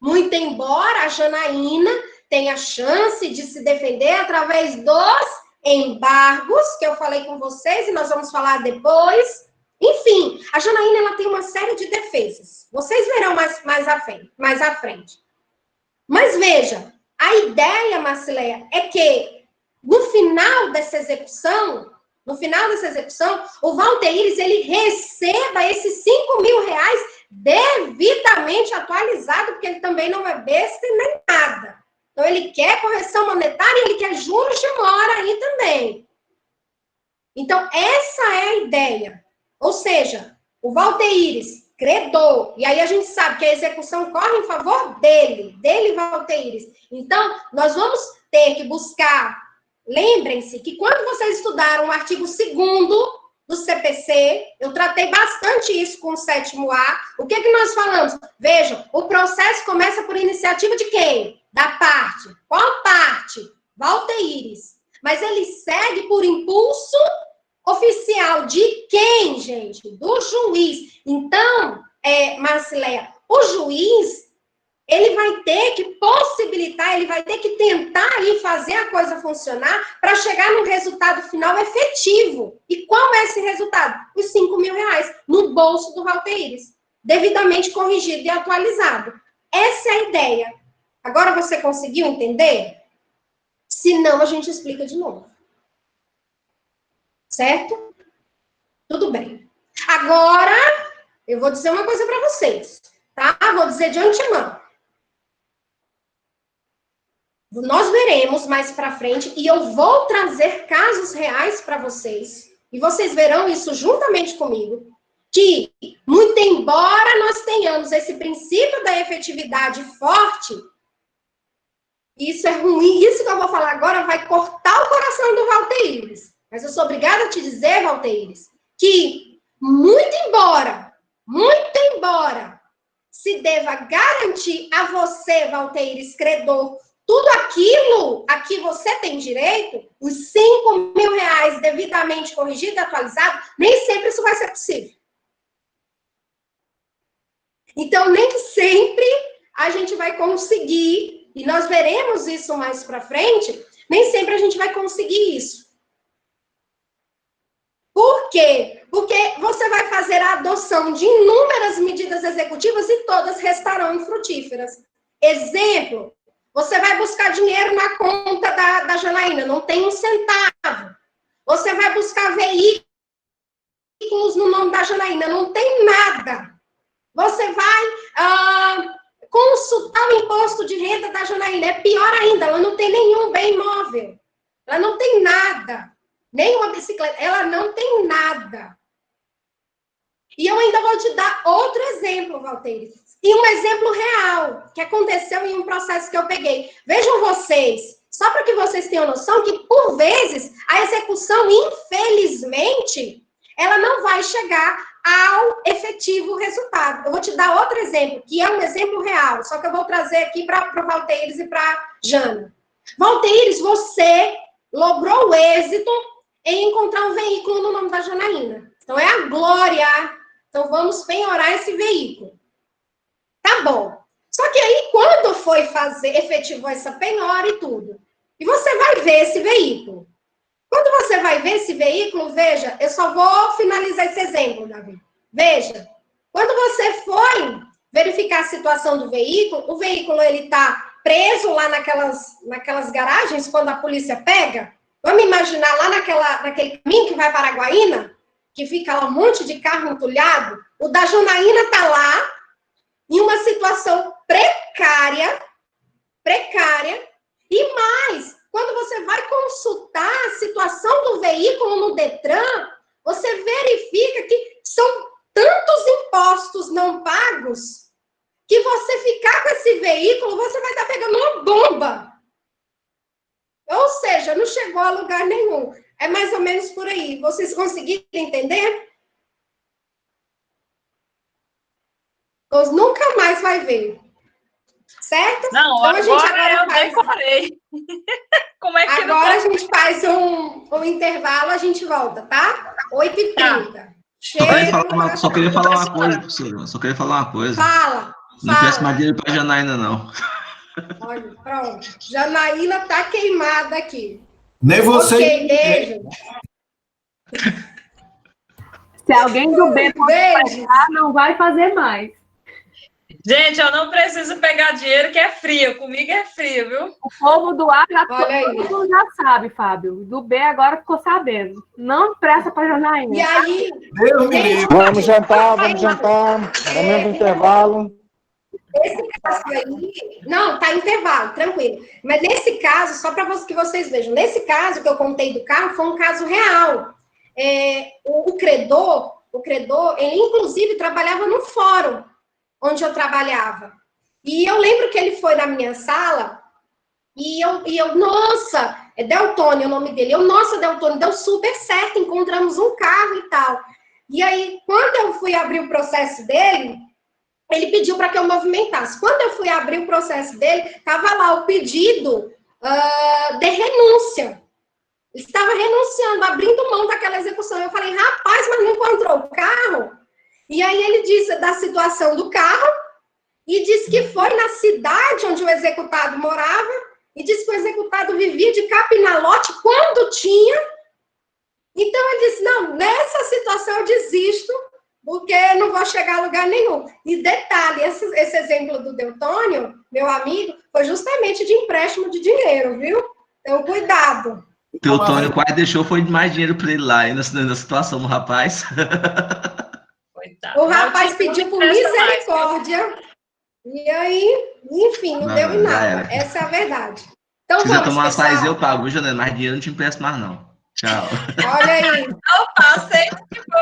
Muito embora a Janaína tenha chance de se defender através dos embargos, que eu falei com vocês, e nós vamos falar depois. Enfim, a Janaína, ela tem uma série de defesas. Vocês verão mais à frente. Mas veja, a ideia, Marcileia, é que no final dessa execução, o Valteires, ele receba esses 5 mil reais devidamente atualizado, porque ele também não é besta e nem nada. Então, ele quer correção monetária e ele quer juros de mora aí também. Então, essa é a ideia. Ou seja, o Valteires, credor, e aí a gente sabe que a execução corre em favor dele, Valteires. Então, nós vamos ter que buscar, lembrem-se que quando vocês estudaram o artigo 2º do CPC, eu tratei bastante isso com o 7º A, o que nós falamos? Vejam, o processo começa por iniciativa de quem? Da parte. Qual parte? Valteires. Mas ele segue por impulso oficial de quem, gente? Do juiz. Então, Marcileia, o juiz, ele vai ter que possibilitar, ele vai ter que tentar aí fazer a coisa funcionar para chegar num resultado final efetivo. E qual é esse resultado? Os 5 mil reais no bolso do Valteires, devidamente corrigido e atualizado. Essa é a ideia. Agora você conseguiu entender? Se não, a gente explica de novo. Certo? Tudo bem. Agora, eu vou dizer uma coisa para vocês, tá? Vou dizer de antemão. Nós veremos mais para frente e eu vou trazer casos reais para vocês, e vocês verão isso juntamente comigo, que, muito embora nós tenhamos esse princípio da efetividade forte, isso é ruim, isso que eu vou falar agora vai cortar o coração do Valteires. Mas eu sou obrigada a te dizer, Valteires, que muito embora se deva garantir a você, Valteires, credor, tudo aquilo a que você tem direito, os 5 mil reais devidamente corrigido e atualizado, nem sempre isso vai ser possível. Então, nem sempre a gente vai conseguir, e nós veremos isso mais para frente, nem sempre a gente vai conseguir isso. Por quê? Porque você vai fazer a adoção de inúmeras medidas executivas e todas restarão infrutíferas. Exemplo, você vai buscar dinheiro na conta da Janaína, não tem um centavo. Você vai buscar veículos no nome da Janaína, não tem nada. Você vai consultar o imposto de renda da Janaína, é pior ainda, ela não tem nenhum bem imóvel. Ela não tem nada. Nem uma bicicleta, ela não tem nada. E eu ainda vou te dar outro exemplo, Valteires. E um exemplo real, que aconteceu em um processo que eu peguei. Vejam vocês, só para que vocês tenham noção que, por vezes, a execução, infelizmente, ela não vai chegar ao efetivo resultado. Eu vou te dar outro exemplo, que é um exemplo real, só que eu vou trazer aqui para o Valteires e para a Jana. Valteires, você logrou o êxito em encontrar um veículo no nome da Janaína. Então, é a glória, Então, vamos penhorar esse veículo. Tá bom. Só que aí, quando foi fazer, efetivou essa penhora e tudo, e você vai ver esse veículo. Quando você vai ver esse veículo, veja, eu só vou finalizar esse exemplo, Davi. Veja, quando você foi verificar a situação do veículo, o veículo ele está preso lá naquelas garagens, quando a polícia pega. Vamos imaginar lá naquele caminho que vai para Araguaína, que fica lá um monte de carro entulhado. O da Janaína está lá, em uma situação precária, e mais, quando você vai consultar a situação do veículo no Detran, você verifica que são tantos impostos não pagos que você ficar com esse veículo, você vai estar pegando uma bomba. Ou seja, não chegou a lugar nenhum. É mais ou menos por aí. Vocês conseguiram entender? Nós nunca mais vai ver. Certo? Não, então a gente agora eu faz... decorei. Como é que agora a gente faz um intervalo, a gente volta, tá? 8h30. Tá. Só queria falar uma coisa, professora. Só queria falar uma coisa. Fala. Não peço mais dinheiro para Janaína, não. Olha, pronto. Janaína tá queimada aqui. Nem você. Ok, beijo. Se alguém do B Beijo. não vai fazer mais. Gente, eu não preciso pegar dinheiro que é frio. Comigo é frio, viu? O povo do A já, Olha todo mundo já sabe, Fábio. Do B agora ficou sabendo. Não presta para Janaína. E aí, Deus me livre. Vamos jantar. Momento do intervalo. esse caso aí, não, tá intervalo, tranquilo. Mas nesse caso, só para que vocês vejam, nesse caso que eu contei do carro, foi um caso real. O credor, ele inclusive trabalhava no fórum onde eu trabalhava. E eu lembro que ele foi na minha sala e eu nossa, é Deltônio o nome dele. Nossa, Deltônio, deu super certo, encontramos um carro e tal. E aí, quando eu fui abrir o processo dele, ele pediu para que eu movimentasse. Quando eu fui abrir o processo dele, estava lá o pedido de renúncia. Ele estava renunciando, abrindo mão daquela execução. Eu falei, rapaz, mas não encontrou o carro? E aí ele disse da situação do carro e disse que foi na cidade onde o executado morava e disse que o executado vivia de capinalote quando tinha. Então ele disse, não, nessa situação eu desisto, porque não vou chegar a lugar nenhum. E detalhe, esse exemplo do Deltônio, meu amigo, foi justamente de empréstimo de dinheiro, viu? Então, cuidado. O Teutônio quase deixou, foi mais dinheiro para ele lá, aí na situação do rapaz. Coitado. O rapaz pediu por misericórdia, e aí, enfim, não deu em nada. Essa é a verdade. Então, se quiser vamos, tomar uma pessoal. paz, eu pago, viu, Janela? Mais dinheiro eu não te empresto mais, não. Tchau. Olha aí. Opa, aceito que foi.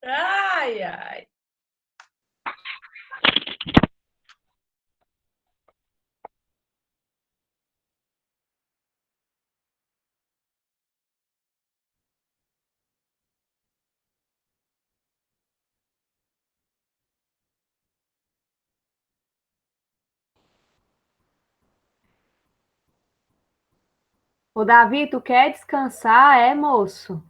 Ai, ai. Ô, Davi, tu quer descansar, moço?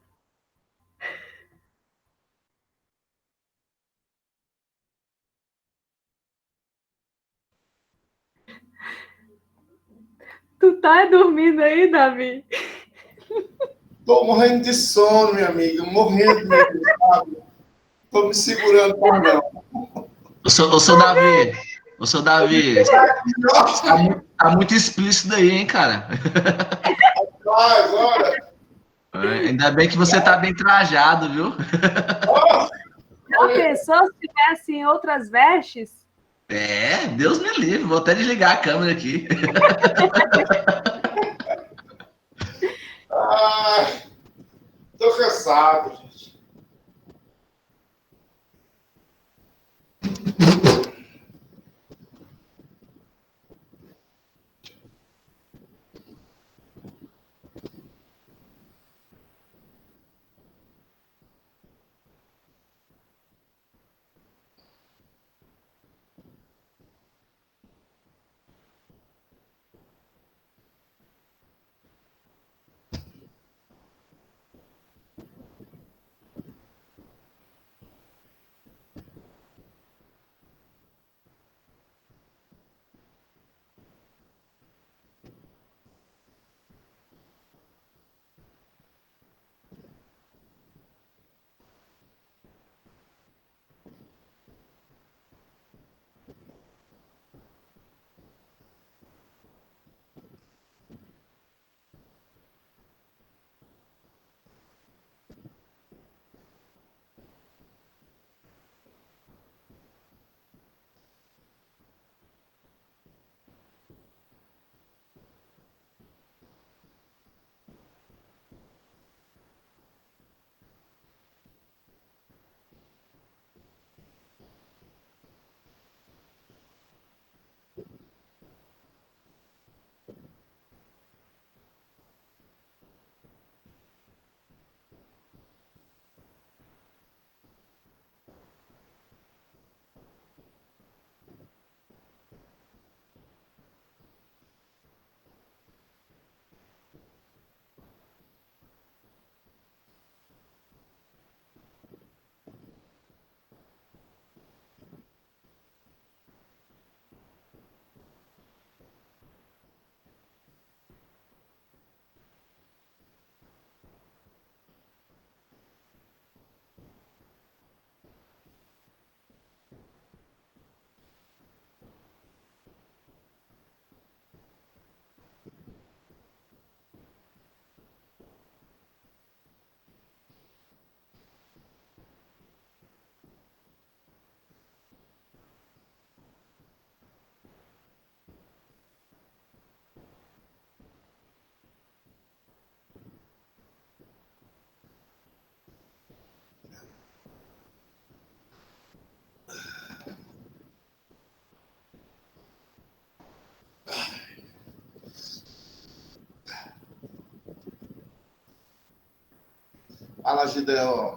Tu tá dormindo aí, Davi? Tô morrendo de sono, minha amiga. Morrendo mesmo, sabe? Tô me segurando para não. Ô, seu Davi. Ô, seu Davi. Tá muito explícito daí, hein, cara? Mas, olha. Ainda bem que você tá bem trajado, viu? Já pensou se tivesse em outras vestes? Deus me livre. Vou até desligar a câmera aqui. Tô cansado, gente. Fala, Gideon.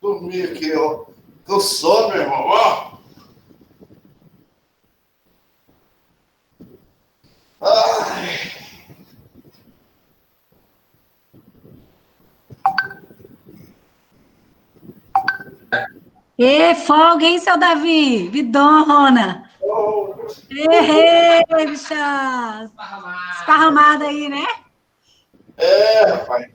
Dormi aqui, ó. Tô sono, meu irmão, ó. Ai. Ê, folga, hein, seu Davi? Vidona! Ei, bicha! Esparramada aí, né? Rapaz.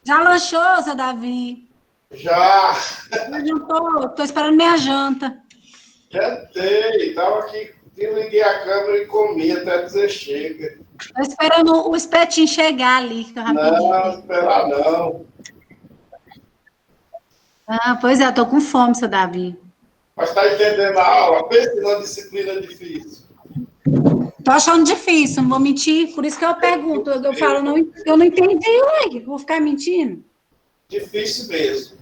Já lanchou, seu Davi? Já. Já jantou? Tô esperando minha janta. Jantei. Tava aqui, liguei a câmera e comi até dizer chega. Tô esperando o espetinho chegar ali, que eu rapidinho. Não, esperar não. Ah, pois é, eu tô com fome, seu Davi. Mas tá entendendo a aula? Pensa numa disciplina difícil. Tô achando difícil, não vou mentir, por isso que eu pergunto. Eu falo, não, eu não entendi, ué, vou ficar mentindo. Difícil mesmo.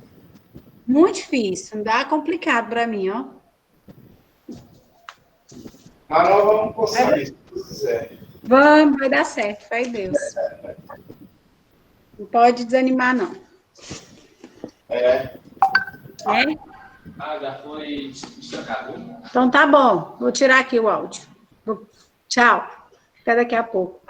Muito difícil, dá complicado pra mim, ó. Mas nós vamos conseguir, se Deus quiser. Vamos, vai dar certo, vai Deus. Não pode desanimar, não. É. É? Ah, já foi destacado. Então tá bom, vou tirar aqui o áudio. Tchau, até daqui a pouco.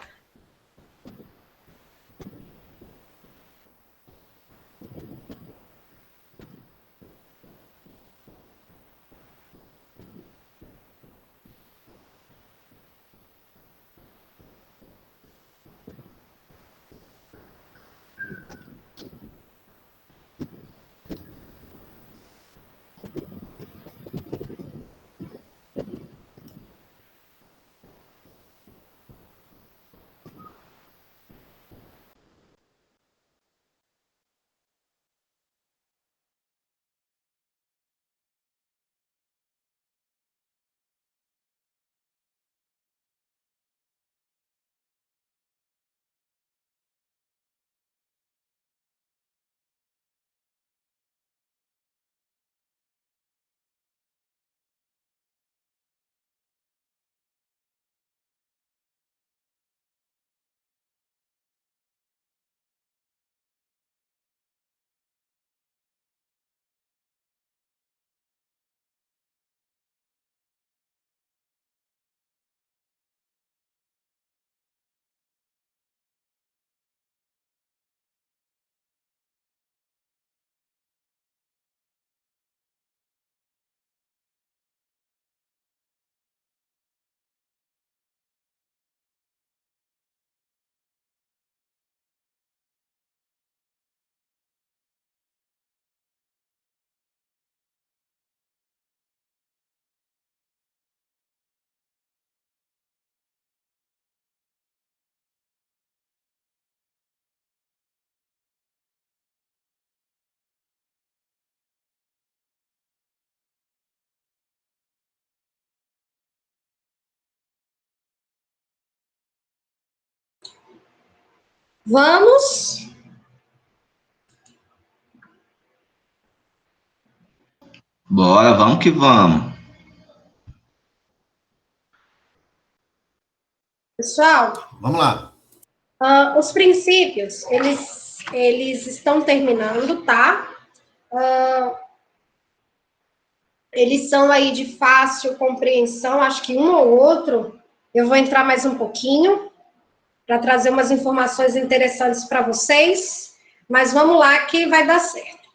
Vamos? Bora, vamos que vamos. Pessoal, Vamos lá. os princípios, eles estão terminando, tá? Eles são aí de fácil compreensão, acho que um ou outro, eu vou entrar mais um pouquinho, para trazer umas informações interessantes para vocês, mas vamos lá que vai dar certo.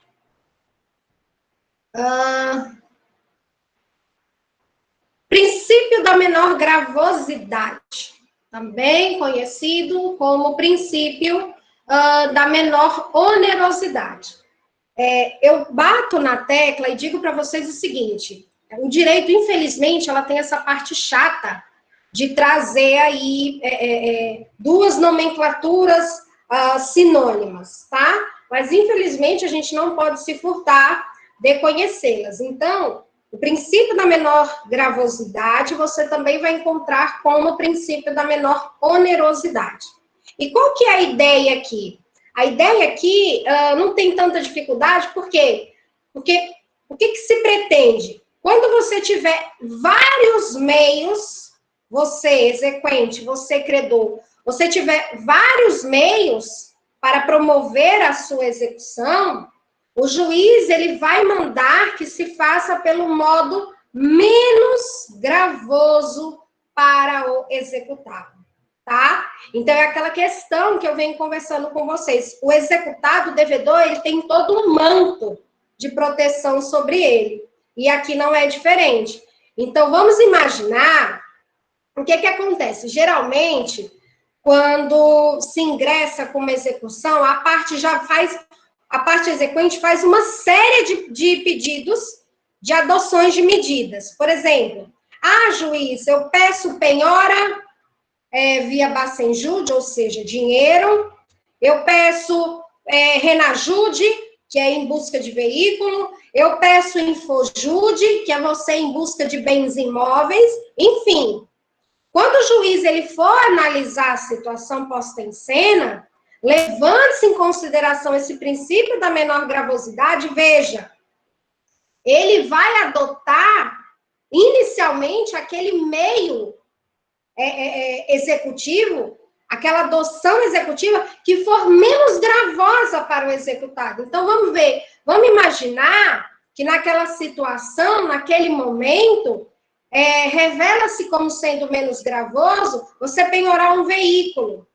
Princípio da menor gravosidade, também conhecido como princípio da menor onerosidade. Eu bato na tecla e digo para vocês o seguinte, o direito, infelizmente, ela tem essa parte chata de trazer aí duas nomenclaturas sinônimas, tá? Mas, infelizmente, a gente não pode se furtar de conhecê-las. Então, o princípio da menor gravosidade você também vai encontrar como o princípio da menor onerosidade. E qual que é a ideia aqui? A ideia aqui não tem tanta dificuldade, por quê? Porque o que se pretende? Quando você tiver vários meios, você, exequente, você, credor, você tiver vários meios para promover a sua execução, o juiz ele vai mandar que se faça pelo modo menos gravoso para o executado, tá? Então, é aquela questão que eu venho conversando com vocês. O executado, o devedor, ele tem todo um manto de proteção sobre ele. E aqui não é diferente. Então, vamos imaginar o que acontece. Geralmente, quando se ingressa com uma execução, a parte exequente faz uma série de pedidos de adoções de medidas. Por exemplo, juiz, eu peço penhora via bacenjude, ou seja, dinheiro. Eu peço renajude, que é em busca de veículo. Eu peço infojude, que é você em busca de bens imóveis. Enfim, quando o juiz ele for analisar a situação posta em cena, levando-se em consideração esse princípio da menor gravosidade, veja, ele vai adotar inicialmente aquele meio executivo, aquela adoção executiva que for menos gravosa para o executado. Então, vamos ver, vamos imaginar que naquela situação, naquele momento, revela-se como sendo menos gravoso você penhorar um veículo.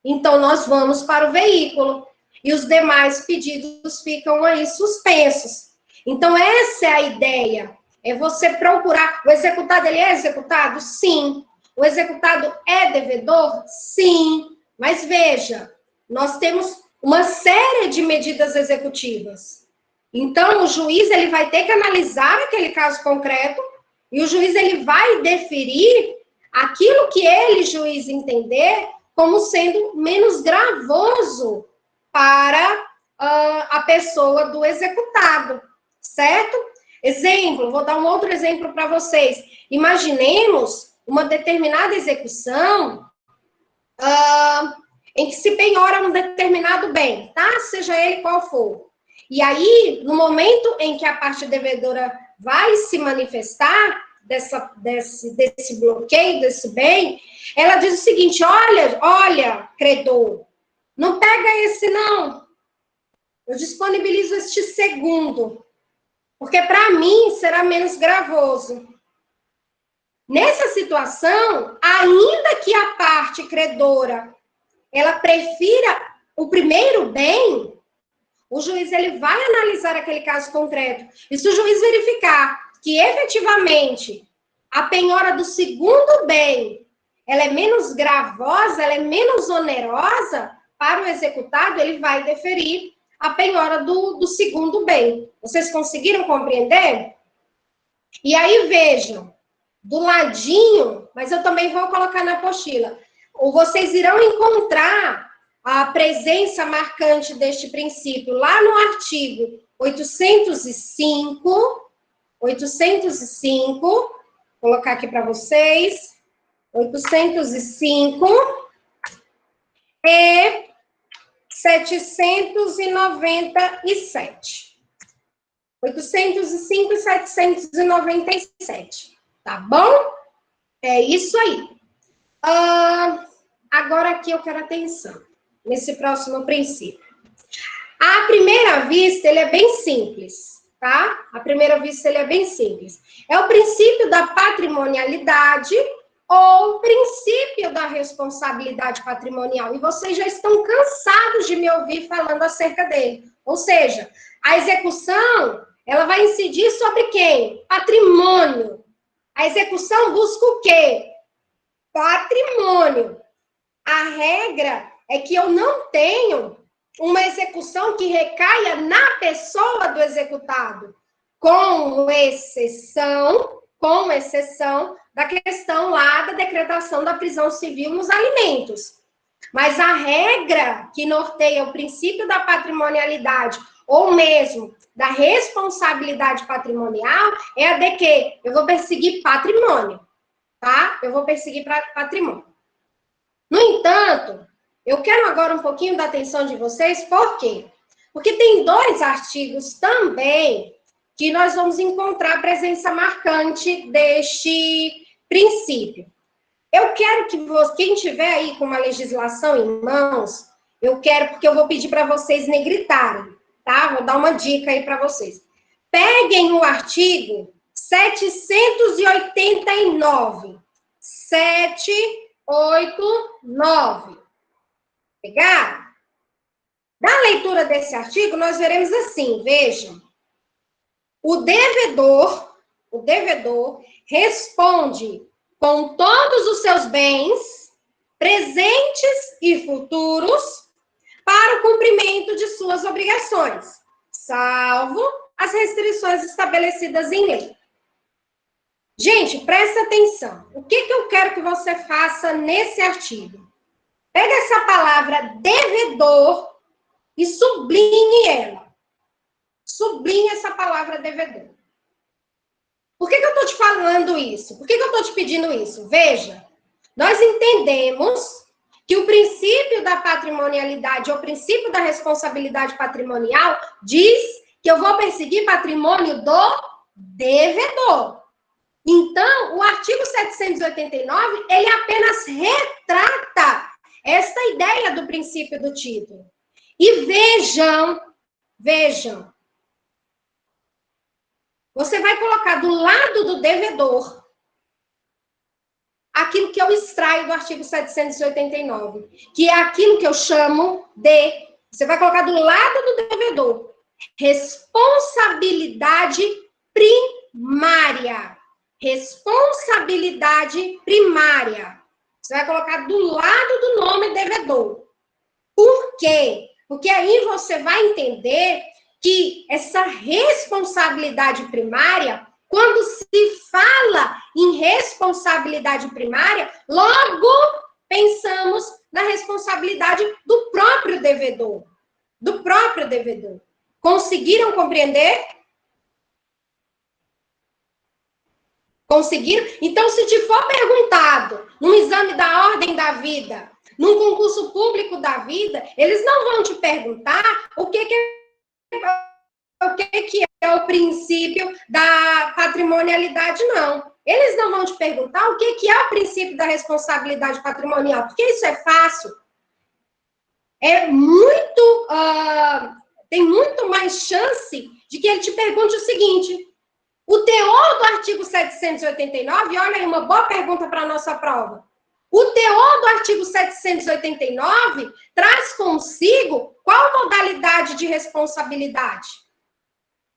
Então, nós vamos para o veículo. E os demais pedidos ficam aí suspensos. Então, essa é a ideia. É você procurar. O executado, ele é executado? Sim. O executado é devedor? Sim. Mas veja, nós temos uma série de medidas executivas. Então, o juiz ele vai ter que analisar aquele caso concreto e o juiz ele vai deferir aquilo que ele, juiz, entender como sendo menos gravoso para a pessoa do executado, certo? Exemplo, vou dar um outro exemplo para vocês. Imaginemos uma determinada execução em que se penhora um determinado bem, tá? Seja ele qual for. E aí, no momento em que a parte devedora vai se manifestar desse bloqueio, desse bem, ela diz o seguinte, olha, credor, não pega esse não, eu disponibilizo este segundo, porque para mim será menos gravoso. Nessa situação, ainda que a parte credora, ela prefira o primeiro bem, o juiz ele vai analisar aquele caso concreto. E se o juiz verificar que efetivamente a penhora do segundo bem, ela é menos gravosa, ela é menos onerosa para o executado, ele vai deferir a penhora do segundo bem. Vocês conseguiram compreender? E aí, vejam, do ladinho, mas eu também vou colocar na apostila, ou vocês irão encontrar a presença marcante deste princípio lá no artigo 805, vou colocar aqui para vocês, 805 e 797. 805 e 797, tá bom? É isso aí. Agora aqui eu quero atenção, nesse próximo princípio. À primeira vista, ele é bem simples, tá? À primeira vista, ele é bem simples. É o princípio da patrimonialidade ou princípio da responsabilidade patrimonial. E vocês já estão cansados de me ouvir falando acerca dele. Ou seja, a execução, ela vai incidir sobre quem? Patrimônio. A execução busca o quê? Patrimônio. A regra é que eu não tenho uma execução que recaia na pessoa do executado, com exceção da questão lá da decretação da prisão civil nos alimentos. Mas a regra que norteia o princípio da patrimonialidade ou mesmo da responsabilidade patrimonial, é a de que eu vou perseguir patrimônio, tá? Eu vou perseguir patrimônio. No entanto, eu quero agora um pouquinho da atenção de vocês, por quê? Porque tem 2 artigos também que nós vamos encontrar a presença marcante deste princípio. Eu quero que quem tiver aí com uma legislação em mãos, eu quero, porque eu vou pedir para vocês negritarem, tá? Vou dar uma dica aí para vocês. Peguem o artigo 789. 789. Pegaram? Na leitura desse artigo, nós veremos assim, vejam. O devedor responde com todos os seus bens, presentes e futuros, para o cumprimento de suas obrigações, salvo as restrições estabelecidas em lei. Gente, presta atenção. O que eu quero que você faça nesse artigo? Pega essa palavra devedor e sublinhe ela. Sublinhe essa palavra devedor. Por que eu estou te falando isso? Por que eu estou te pedindo isso? Veja, nós entendemos que o princípio da patrimonialidade, ou o princípio da responsabilidade patrimonial, diz que eu vou perseguir patrimônio do devedor. Então, o artigo 789, ele apenas retrata esta ideia do princípio do título. E vejam, você vai colocar do lado do devedor aquilo que eu extraio do artigo 789, que é aquilo que eu chamo de, você vai colocar do lado do devedor, responsabilidade primária. Responsabilidade primária. Você vai colocar do lado do nome devedor. Por quê? Porque aí você vai entender que essa responsabilidade primária, quando se fala em responsabilidade primária, logo pensamos na responsabilidade do próprio devedor. Do próprio devedor. Conseguiram compreender? Conseguiram? Então, se te for perguntado num exame da ordem da vida, num concurso público da vida, eles não vão te perguntar o que é o princípio da patrimonialidade, não. Eles não vão te perguntar o que é o princípio da responsabilidade patrimonial, porque isso é fácil. É muito, tem muito mais chance de que ele te pergunte o seguinte: o teor do artigo 789, olha aí, uma boa pergunta para a nossa prova. O teor do artigo 789 traz consigo qual modalidade de responsabilidade?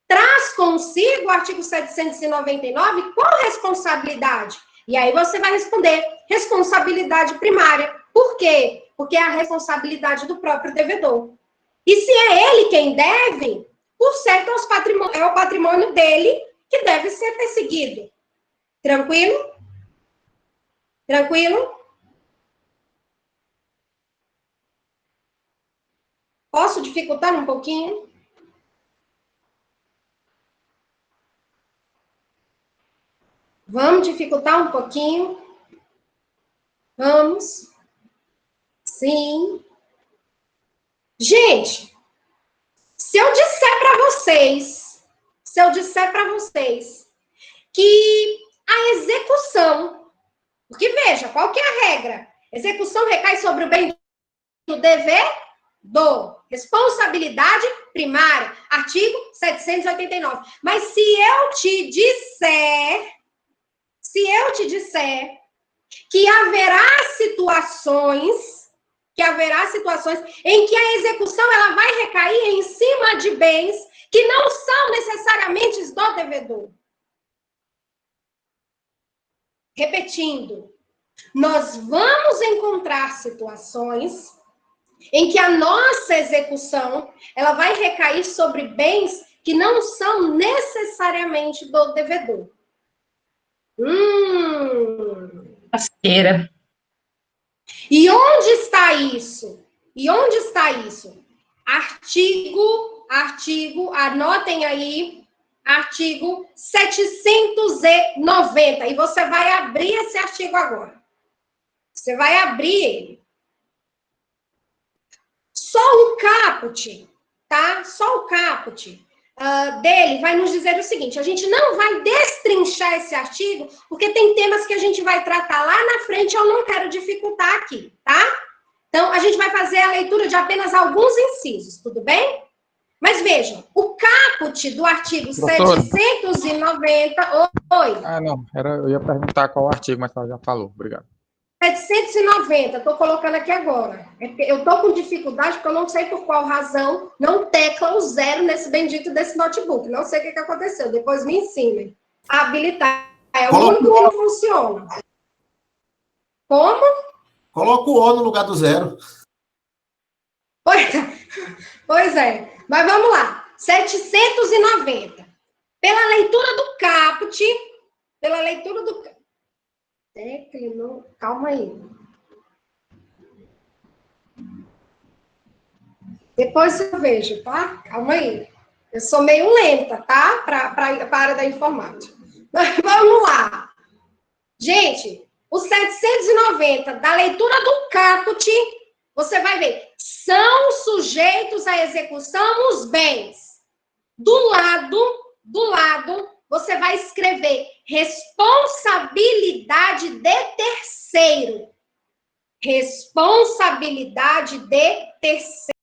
Traz consigo o artigo 799 qual responsabilidade? E aí você vai responder responsabilidade primária. Por quê? Porque é a responsabilidade do próprio devedor. E se é ele quem deve, por certo é o patrimônio dele que deve ser perseguido. Tranquilo? Tranquilo? Posso dificultar um pouquinho? Vamos dificultar um pouquinho? Vamos? Sim. Gente, se eu disser para vocês que a execução, porque veja, qual que é a regra? Execução recai sobre o bem do devedor. Responsabilidade primária, artigo 789. Mas se eu te disser que haverá situações em que a execução ela vai recair em cima de bens que não são necessariamente do devedor. Repetindo, nós vamos encontrar situações em que a nossa execução ela vai recair sobre bens que não são necessariamente do devedor. Lasqueira. E onde está isso? Artigo anotem aí, artigo 790. E você vai abrir esse artigo agora. Você vai abrir ele. Só o caput, tá? Só o caput dele vai nos dizer o seguinte: a gente não vai destrinchar esse artigo, porque tem temas que a gente vai tratar lá na frente, eu não quero dificultar aqui, tá? Então, a gente vai fazer a leitura de apenas alguns incisos, tudo bem? Mas vejam, o caput do artigo 790... Oi. Ah, não. Eu ia perguntar qual artigo, mas ela já falou. Obrigado. 790, estou colocando aqui agora. Eu estou com dificuldade, porque eu não sei por qual razão não tecla o 0 nesse bendito desse notebook. Não sei o que aconteceu. Depois me ensinem a habilitar. É o único que não funciona. Como? Coloca o O no lugar do 0. Pois é. Mas vamos lá. 790. Pela leitura do caput, calma aí. Depois eu vejo, tá? Calma aí. Eu sou meio lenta, tá? Para a área da informática. Mas vamos lá. Gente, o 790 da leitura do caput, você vai ver, são sujeitos à execução os bens. Do lado, você vai escrever responsabilidade de terceiro. Responsabilidade de terceiro.